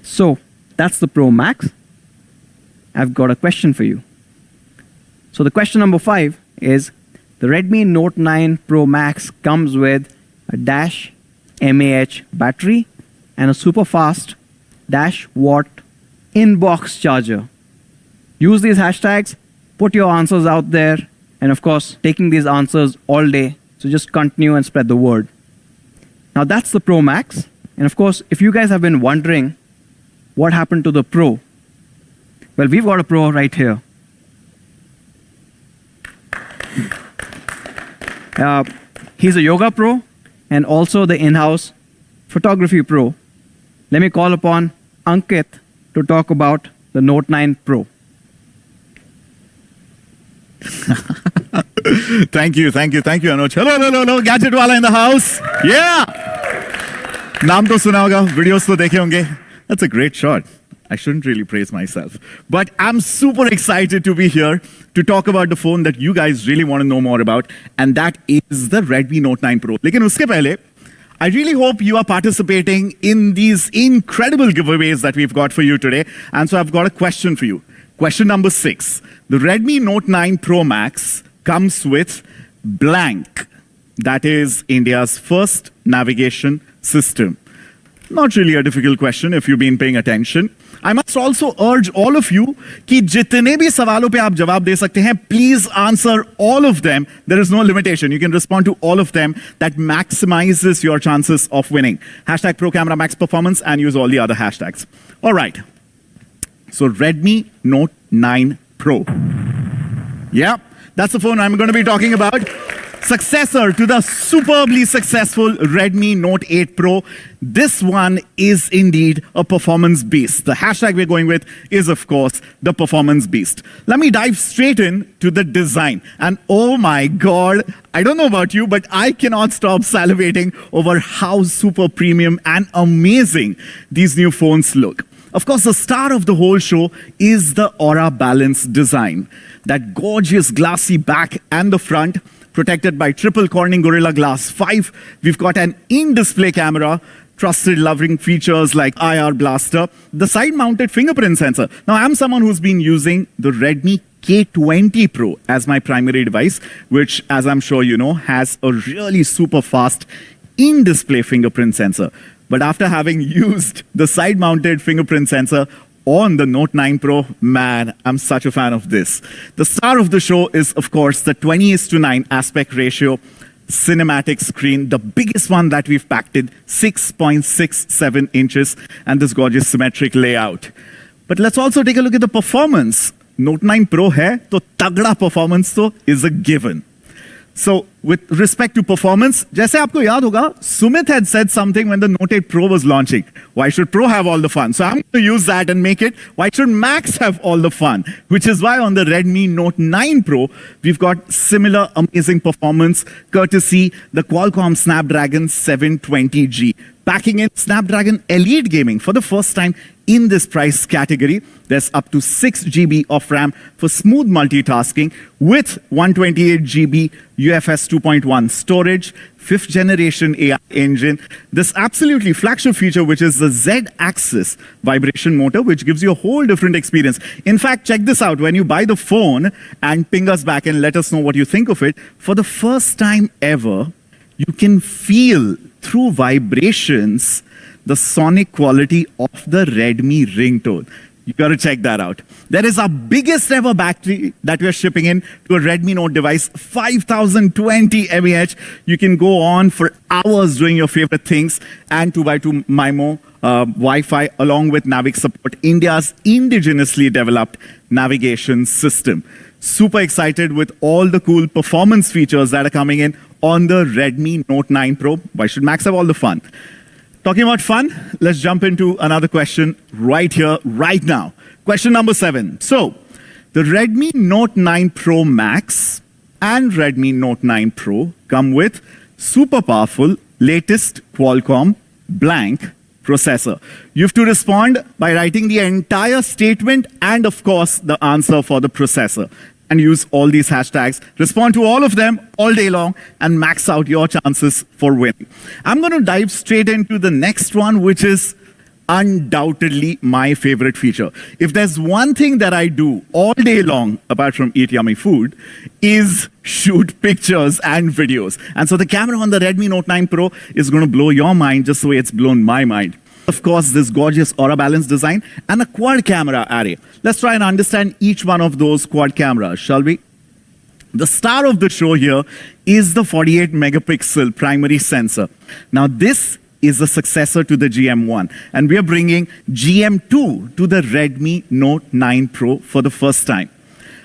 So that's the Pro Max. I've got a question for you. So the question number 5 is, the Redmi Note 9 Pro Max comes with a dash mAh battery and a super fast dash watt in-box charger. Use these hashtags, put your answers out there, and of course, taking these answers all day. So just continue and spread the word. Now that's the Pro Max. And of course, if you guys have been wondering what happened to the Pro, well, we've got a Pro right here. He's a yoga pro and also the in-house photography pro. Let me call upon Ankit to talk about the Note 9 Pro. Thank you, Anuj. Hello, gadget wala in the house. Yeah. Naam to suna hoga, videos to dekhe honge. That's a great shot. I shouldn't really praise myself. But I'm super excited to be here to talk about the phone that you guys really want to know more about, and that is the Redmi Note 9 Pro. Lekin uske pehle, I really hope you are participating in these incredible giveaways that we've got for you today. And so I've got a question for you. Question number 6. The Redmi Note 9 Pro Max comes with Blank. That is India's first navigation system. Not really a difficult question if you've been paying attention. I must also urge all of you कि जितने भी सवालों पे आप जवाब दे सकते हैं, please answer all of them. There is no limitation. You can respond to all of them. That maximizes your chances of winning. Hashtag Pro Camera Max Performance and use all the other hashtags. All right. So Redmi Note 9 Pro. Yeah, that's the phone I'm going to be talking about. successor to the superbly successful Redmi Note 8 Pro. This one is indeed a performance beast. The hashtag we're going with is, of course, the performance beast. Let me dive straight in to the design. And oh my God, I don't know about you, but I cannot stop salivating over how super premium and amazing these new phones look. Of course, the star of the whole show is the Aura Balance design. That gorgeous glassy back and the front, protected by triple Corning Gorilla Glass 5. We've got an in-display camera, trusted loving features like IR blaster, the side-mounted fingerprint sensor. Now, I'm someone who's been using the Redmi K20 Pro as my primary device, which, as I'm sure you know, has a really super fast in-display fingerprint sensor. But after having used the side-mounted fingerprint sensor on the Note 9 Pro, man, I'm such a fan of this. The star of the show is, of course, the 20:9 aspect ratio cinematic screen, the biggest one that we've packed in, 6.67 inches, and this gorgeous symmetric layout. But let's also take a look at the performance. Note 9 Pro hai, to tagda performance to is a given. So, with respect to performance, जैसे आपको याद होगा, Sumit had said something when the Note 8 Pro was launching. Why should Pro have all the fun? So I'm going to use that and make it, why should Max have all the fun? Which is why on the Redmi Note 9 Pro, we've got similar amazing performance, courtesy the Qualcomm Snapdragon 720G. Packing in Snapdragon Elite Gaming for the first time in this price category. There's up to 6 GB of RAM for smooth multitasking with 128 GB UFS 2.1 storage, 5th generation AI engine, this absolutely flagship feature, which is the Z-axis vibration motor, which gives you a whole different experience. In fact, check this out. When you buy the phone and ping us back and let us know what you think of it, for the first time ever, you can feel through vibrations the sonic quality of the Redmi ringtone. You got to check that out. There is our biggest ever battery that we're shipping in to a Redmi Note device, 5020 mAh. You can go on for hours doing your favorite things, and 2x2 MIMO Wi-Fi along with Navic support, India's indigenously developed navigation system. Super excited with all the cool performance features that are coming in on the Redmi Note 9 Pro. Why should Max have all the fun? Talking about fun, let's jump into another question right here, right now. Question number 7. So, the Redmi Note 9 Pro Max and Redmi Note 9 Pro come with super powerful, latest Qualcomm blank processor. You have to respond by writing the entire statement and, of course, the answer for the processor. And use all these hashtags, respond to all of them all day long, and max out your chances for winning. I'm going to dive straight into the next one, which is undoubtedly my favorite feature. If there's one thing that I do all day long, apart from eat yummy food, is shoot pictures and videos. And so the camera on the Redmi Note 9 Pro is going to blow your mind just the way it's blown my mind. Of course, this gorgeous Aura Balance design and a quad camera array. Let's try and understand each one of those quad cameras, shall we? The star of the show here is the 48 megapixel primary sensor. Now, this is the successor to the GM1, and we are bringing GM2 to the Redmi Note 9 Pro for the first time.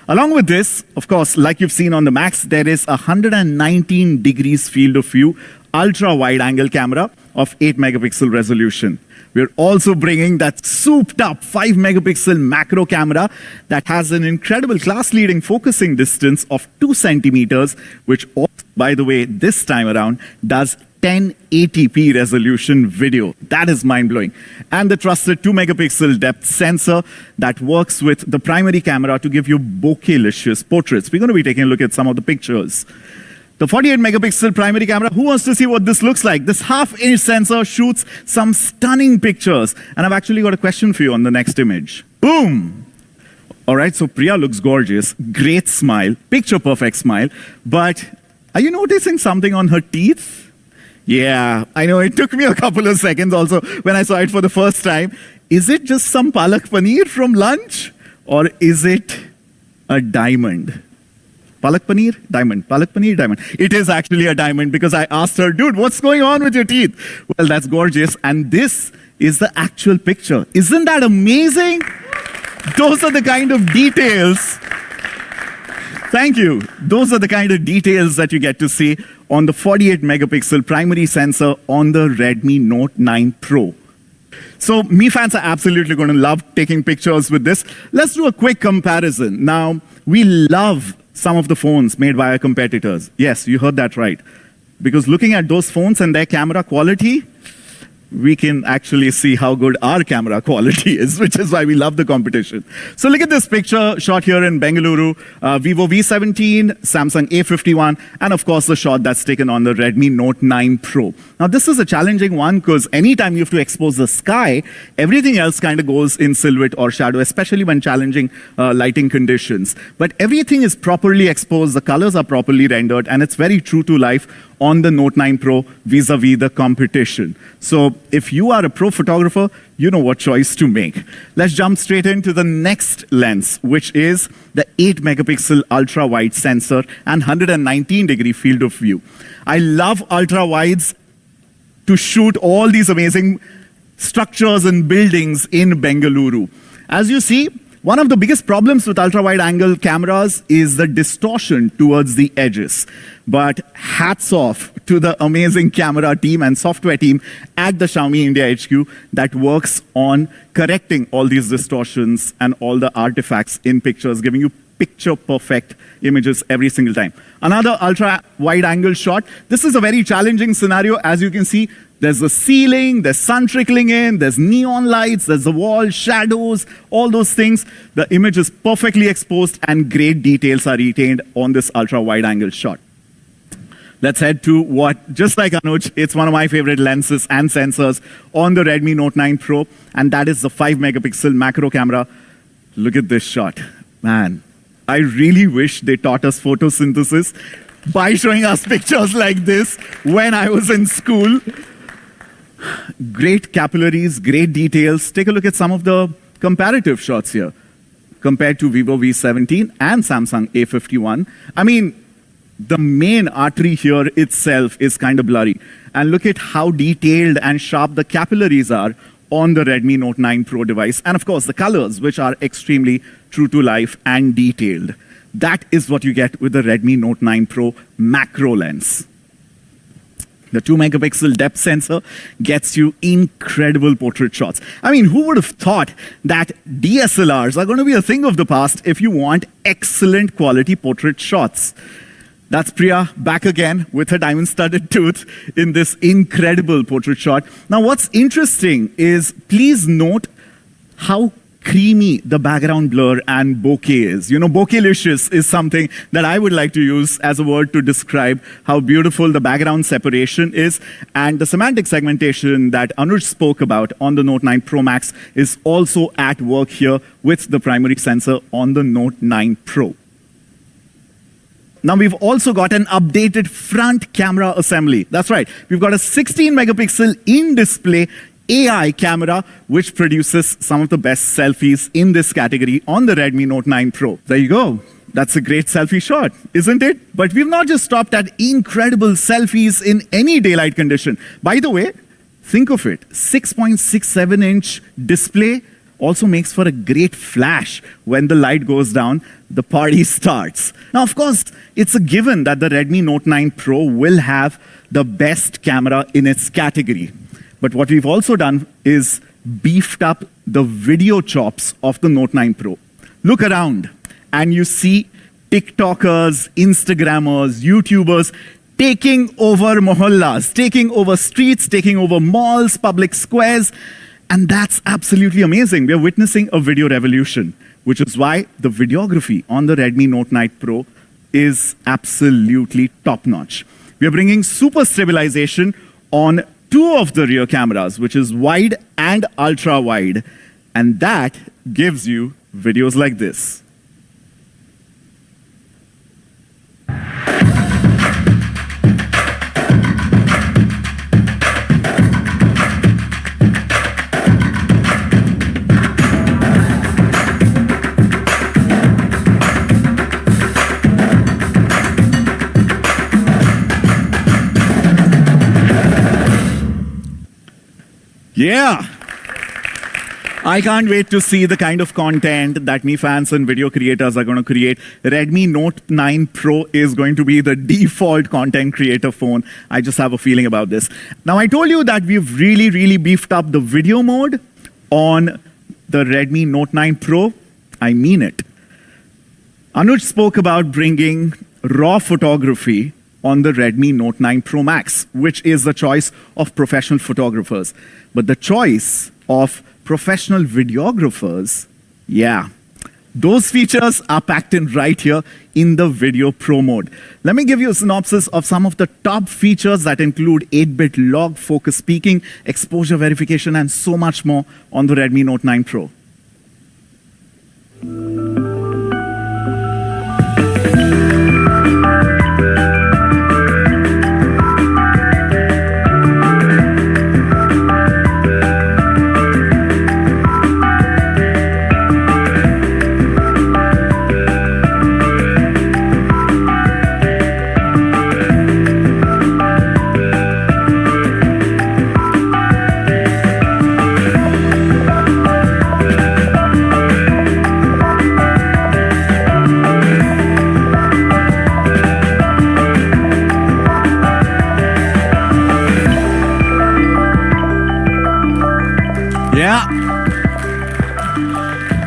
Along with this, of course, like you've seen on the Max, there is a 119 degrees field of view, ultra wide angle camera of 8 megapixel resolution. We're also bringing that souped up 5 megapixel macro camera that has an incredible class leading focusing distance of 2 centimeters, which also, by the way, this time around does 1080p resolution video. That is mind blowing. And the trusted 2 megapixel depth sensor that works with the primary camera to give you bokeh-licious portraits. We're going to be taking a look at some of the pictures. The 48 megapixel primary camera, who wants to see what this looks like? This half-inch sensor shoots some stunning pictures. And I've actually got a question for you on the next image. Boom! All right, so Priya looks gorgeous. Great smile, picture perfect smile. But are you noticing something on her teeth? Yeah, I know it took me a couple of seconds also when I saw it for the first time. Is it just some palak paneer from lunch? Or is it a diamond? Palak paneer, diamond. Palak paneer, diamond. It is actually a diamond because I asked her, dude, what's going on with your teeth? Well, that's gorgeous. And this is the actual picture. Isn't that amazing? Those are the kind of details Thank you. Those are the kind of details that you get to see on the 48 megapixel primary sensor on the Redmi Note 9 Pro. So Mi fans are absolutely going to love taking pictures with this. Let's do a quick comparison. Now, we love some of the phones made by our competitors. Yes, you heard that right. Because looking at those phones and their camera quality, we can actually see how good our camera quality is, which is why we love the competition. So look at this picture shot here in Bengaluru, Vivo V17, Samsung A51, and of course the shot that's taken on the Redmi Note 9 Pro. Now this is a challenging one because anytime you have to expose the sky, everything else kind of goes in silhouette or shadow, especially when challenging lighting conditions. But everything is properly exposed, the colors are properly rendered, and it's very true to life on the Note 9 Pro vis-a-vis the competition. So if you are a pro photographer, you know what choice to make. Let's jump straight into the next lens, which is the 8 megapixel ultra wide sensor and 119-degree field of view. I love ultra wides to shoot all these amazing structures and buildings in Bengaluru. As you see, one of the biggest problems with ultra-wide angle cameras is the distortion towards the edges. But hats off to the amazing camera team and software team at the Xiaomi India HQ that works on correcting all these distortions and all the artifacts in pictures, giving you picture-perfect images every single time. Another ultra-wide angle shot. This is a very challenging scenario. As you can see, there's the ceiling, there's sun trickling in, there's neon lights, there's the wall, shadows, all those things. The image is perfectly exposed and great details are retained on this ultra-wide angle shot. Let's head to what, just like Anuj, it's one of my favorite lenses and sensors on the Redmi Note 9 Pro, and that is the 5 megapixel macro camera. Look at this shot. Man, I really wish they taught us photosynthesis by showing us pictures like this when I was in school. Great capillaries, great details. Take a look at some of the comparative shots here compared to Vivo V17 and Samsung A51. I mean, the main artery here itself is kind of blurry. And look at how detailed and sharp the capillaries are on the Redmi Note 9 Pro device. And of course, the colors, which are extremely true to life and detailed. That is what you get with the Redmi Note 9 Pro macro lens. The 2 megapixel depth sensor gets you incredible portrait shots. I mean, who would have thought that DSLRs are going to be a thing of the past if you want excellent quality portrait shots? That's Priya back again with her diamond-studded tooth in this incredible portrait shot. Now, what's interesting is, please note how creamy the background blur and bokeh is. You know, bokeh-licious is something that I would like to use as a word to describe how beautiful the background separation is. And the semantic segmentation that Anuj spoke about on the Note 9 Pro Max is also at work here with the primary sensor on the Note 9 Pro. Now we've also got an updated front camera assembly. That's right. We've got a 16 megapixel in-display AI camera, which produces some of the best selfies in this category on the Redmi Note 9 Pro. There you go. That's a great selfie shot, isn't it? But we've not just stopped at incredible selfies in any daylight condition. By the way, think of it. 6.67-inch display also makes for a great flash. When the light goes down, the party starts. Now, of course, it's a given that the Redmi Note 9 Pro will have the best camera in its category. But what we've also done is beefed up the video chops of the Note 9 Pro. Look around and you see TikTokers, Instagrammers, YouTubers taking over mohallas, taking over streets, taking over malls, public squares. And that's absolutely amazing. We are witnessing a video revolution, which is why the videography on the Redmi Note 9 Pro is absolutely top-notch. We are bringing super stabilization on 2 of the rear cameras, which is wide and ultra-wide. And that gives you videos like this. Yeah. I can't wait to see the kind of content that me fans and video creators are going to create. Redmi Note 9 Pro is going to be the default content creator phone. I just have a feeling about this. Now, I told you that we've really beefed up the video mode on the Redmi Note 9 Pro. I mean it. Anuj spoke about bringing raw photography on the Redmi Note 9 Pro Max, which is the choice of professional photographers. But the choice of professional videographers, yeah, those features are packed in right here in the Video Pro mode. Let me give you a synopsis of some of the top features that include 8-bit log, focus peaking, exposure verification, and so much more on the Redmi Note 9 Pro. Yeah.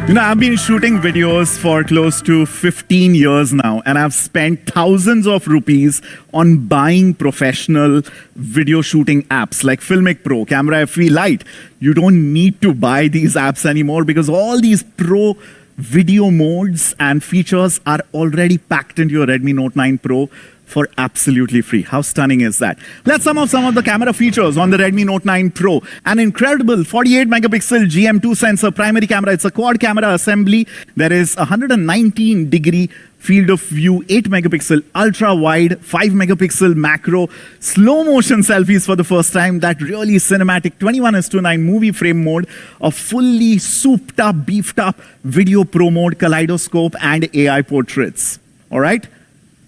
You know, I've been shooting videos for close to 15 years now, and I've spent thousands of rupees on buying professional video shooting apps like Filmic Pro, Camera FE Lite. You don't need to buy these apps anymore because all these pro video modes and features are already packed into your Redmi Note 9 Pro for absolutely free. How stunning is that? Let's sum up some of the camera features on the Redmi Note 9 Pro. An incredible 48 megapixel GM2 sensor primary camera. It's a quad camera assembly. There is a 119-degree field of view, 8 megapixel ultra wide, 5 megapixel macro, slow motion selfies for the first time, that really cinematic 21:9 movie frame mode, a fully souped up, beefed up video pro mode, kaleidoscope, and AI portraits. All right?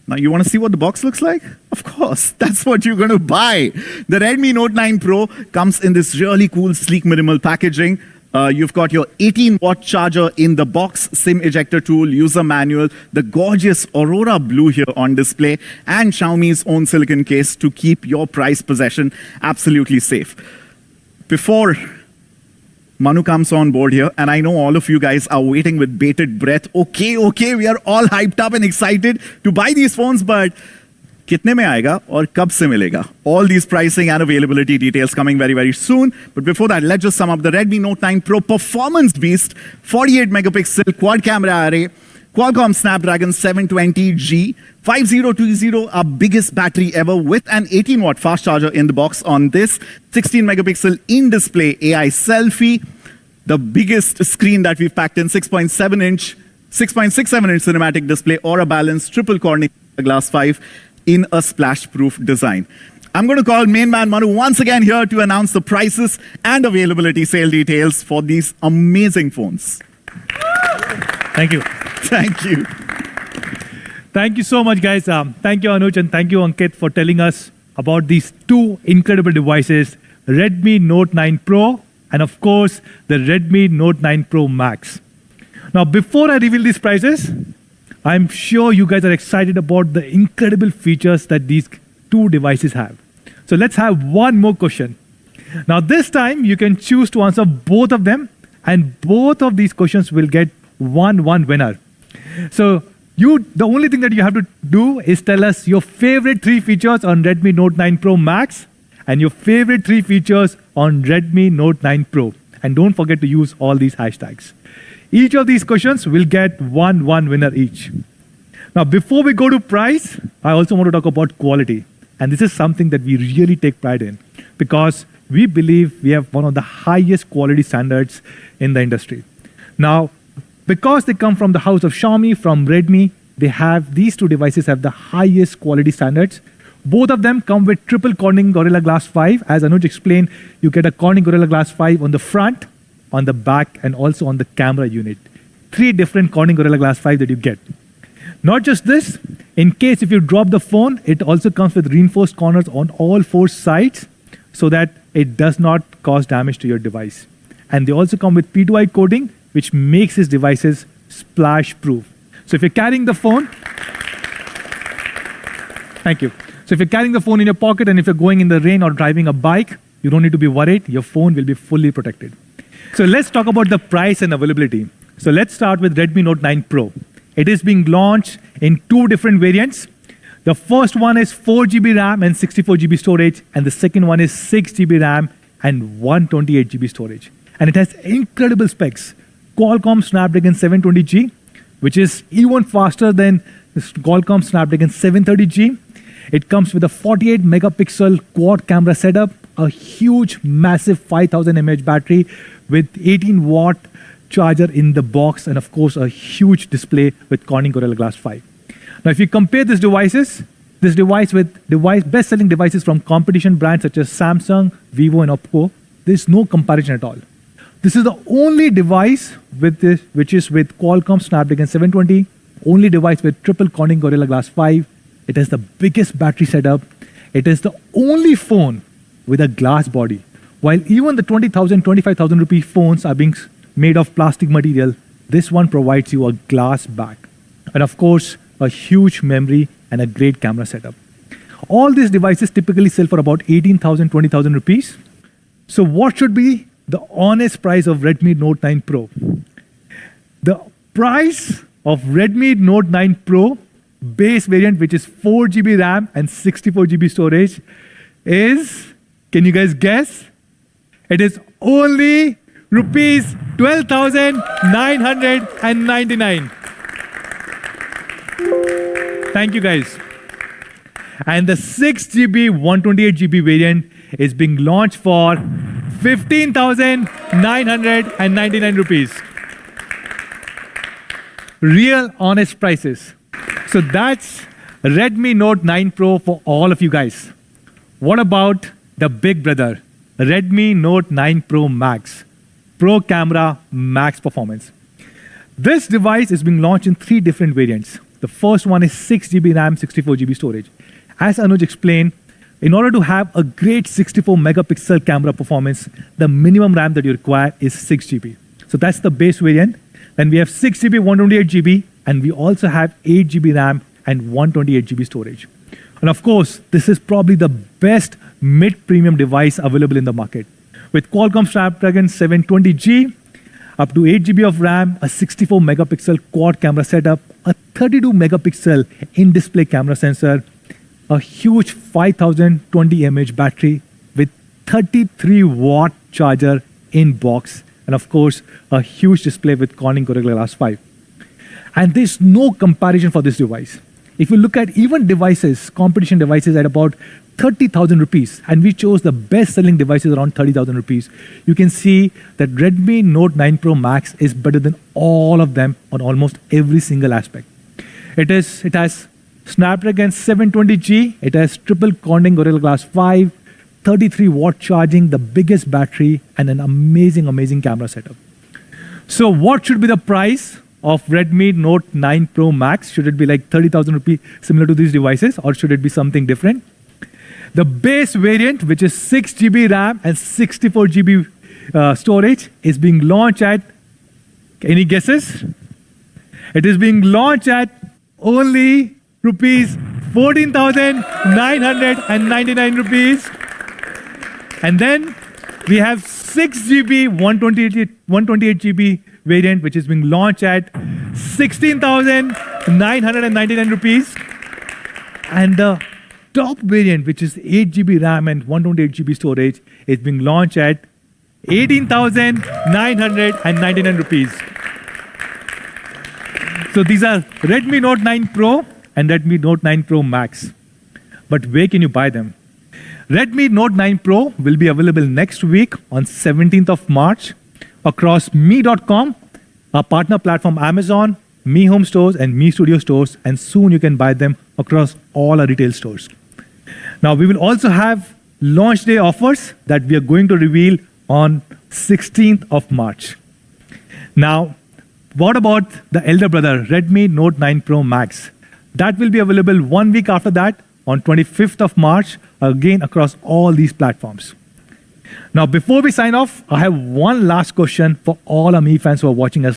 Now, you want to see what the box looks like? Of course, that's what you're going to buy. The Redmi Note 9 Pro comes in this really cool, sleek, minimal packaging. You've got your 18-watt charger in the box, SIM ejector tool, user manual, the gorgeous Aurora Blue here on display, and Xiaomi's own silicon case to keep your prized possession absolutely safe. Before Manu comes on board here, and I know all of you guys are waiting with bated breath. Okay, we are all hyped up and excited to buy these phones, but kitne mein aayega aur kab se milega? All these pricing and availability details coming very soon. But before that, let's just sum up the Redmi Note 9 Pro performance beast, 48 megapixel quad camera array, Qualcomm Snapdragon 720G, 5020, our biggest battery ever, with an 18-watt fast charger in the box on this, 16 megapixel in-display AI selfie, the biggest screen that we've packed in, 6.67-inch cinematic display, or a balanced triple Corning Glass 5 in a splash-proof design. I'm going to call main man Manu once again here to announce the prices and availability sale details for these amazing phones. Thank you. Thank you. Thank you so much, guys. Thank you, Anuj, and thank you, Ankit, for telling us about these two incredible devices, Redmi Note 9 Pro and, of course, the Redmi Note 9 Pro Max. Now, before I reveal these prices, I'm sure you guys are excited about the incredible features that these two devices have. So let's have one more question. Now, this time, you can choose to answer both of them, and both of these questions will get one winner. So the only thing that you have to do is tell us your favorite 3 features on Redmi Note 9 Pro Max and your favorite 3 features on Redmi Note 9 Pro. And don't forget to use all these hashtags. Each of these questions will get one winner each. Now, before we go to price, I also want to talk about quality. And this is something that we really take pride in because we believe we have one of the highest quality standards in the industry. Now, because they come from the house of Xiaomi, from Redmi, these two devices have the highest quality standards. Both of them come with triple Corning Gorilla Glass 5. As Anuj explained, you get a Corning Gorilla Glass 5 on the front, on the back, and also on the camera unit. 3 different Corning Gorilla Glass 5 that you get. Not just this, in case if you drop the phone, it also comes with reinforced corners on all 4 sides so that it does not cause damage to your device. and they also come with P2I coating, which makes these devices splash proof. So if you're carrying the phone, thank you. So if you're carrying the phone in your pocket and if you're going in the rain or driving a bike, you don't need to be worried. Your phone will be fully protected. So let's talk about the price and availability. So let's start with Redmi Note 9 Pro. It is being launched in 2 different variants. The first one is 4GB RAM and 64GB storage, and the second one is 6GB RAM and 128GB storage. And it has incredible specs. Qualcomm Snapdragon 720G, which is even faster than the Qualcomm Snapdragon 730G. It comes with a 48 megapixel quad camera setup, a huge, massive 5000 mAh battery with 18 watt charger in the box, and of course a huge display with Corning Gorilla Glass 5. Now if you compare this device with best-selling devices from competition brands such as Samsung, Vivo and Oppo, there's no comparison at all. This is the only device which is with Qualcomm Snapdragon 720, only device with triple Corning Gorilla Glass 5. It has the biggest battery setup. It is the only phone with a glass body. While even the 20,000, 25,000 rupee phones are being made of plastic material, this one provides you a glass back. And of course, a huge memory and a great camera setup. All these devices typically sell for about 18,000, 20,000 rupees. So what should be the honest price of Redmi Note 9 Pro? The price of Redmi Note 9 Pro base variant, which is 4GB RAM and 64GB storage, is, can you guys guess? It is only rupees 12,999. Thank you guys. And the 6GB 128GB variant is being launched for 15,999 rupees. Real honest prices. So that's Redmi Note 9 Pro for all of you guys. What about the big brother, Redmi Note 9 Pro Max? Pro camera, max performance. This device is being launched in 3 different variants. The first one is 6GB RAM, 64GB storage. As Anuj explained, in order to have a great 64 megapixel camera performance, the minimum RAM that you require is 6GB. So that's the base variant. Then we have 6GB, 128GB, and we also have 8GB RAM and 128GB storage. And of course, this is probably the best mid-premium device available in the market. With Qualcomm Snapdragon 720G, up to 8GB of RAM, a 64 megapixel quad camera setup, a 32 megapixel in-display camera sensor, a huge 5020 mAh battery with 33 watt charger in box, and of course, a huge display with Corning Gorilla Glass 5. And there's no comparison for this device. If you look at even devices, competition devices at about 30,000 rupees, and we chose the best-selling devices around 30,000 rupees, you can see that Redmi Note 9 Pro Max is better than all of them on almost every single aspect. It has Snapdragon 720G, it has triple Corning Gorilla Glass 5, 33 watt charging, the biggest battery, and an amazing, amazing camera setup. So what should be the price of Redmi Note 9 Pro Max? Should it be like 30,000 rupees similar to these devices, or should it be something different? The base variant, which is 6GB RAM and 64GB storage, is being launched at, any guesses? It is being launched at only rupees 14,999 rupees. And then we have 6GB 128GB variant, which is being launched at 16,999 rupees. And the top variant, which is 8GB RAM and 128GB storage, is being launched at 18,999 rupees. So these are Redmi Note 9 Pro and Redmi Note 9 Pro Max. But where can you buy them? Redmi Note 9 Pro will be available next week on 17th of March across me.com, our partner platform Amazon, Me Home stores and Me Studio stores, and soon you can buy them across all our retail stores. Now we will also have launch day offers that we are going to reveal on 16th of March. Now, what about the elder brother, Redmi Note 9 Pro Max? That will be available 1 week after that on 25th of March, again across all these platforms. Now, before we sign off, I have one last question for all our Me fans who are watching us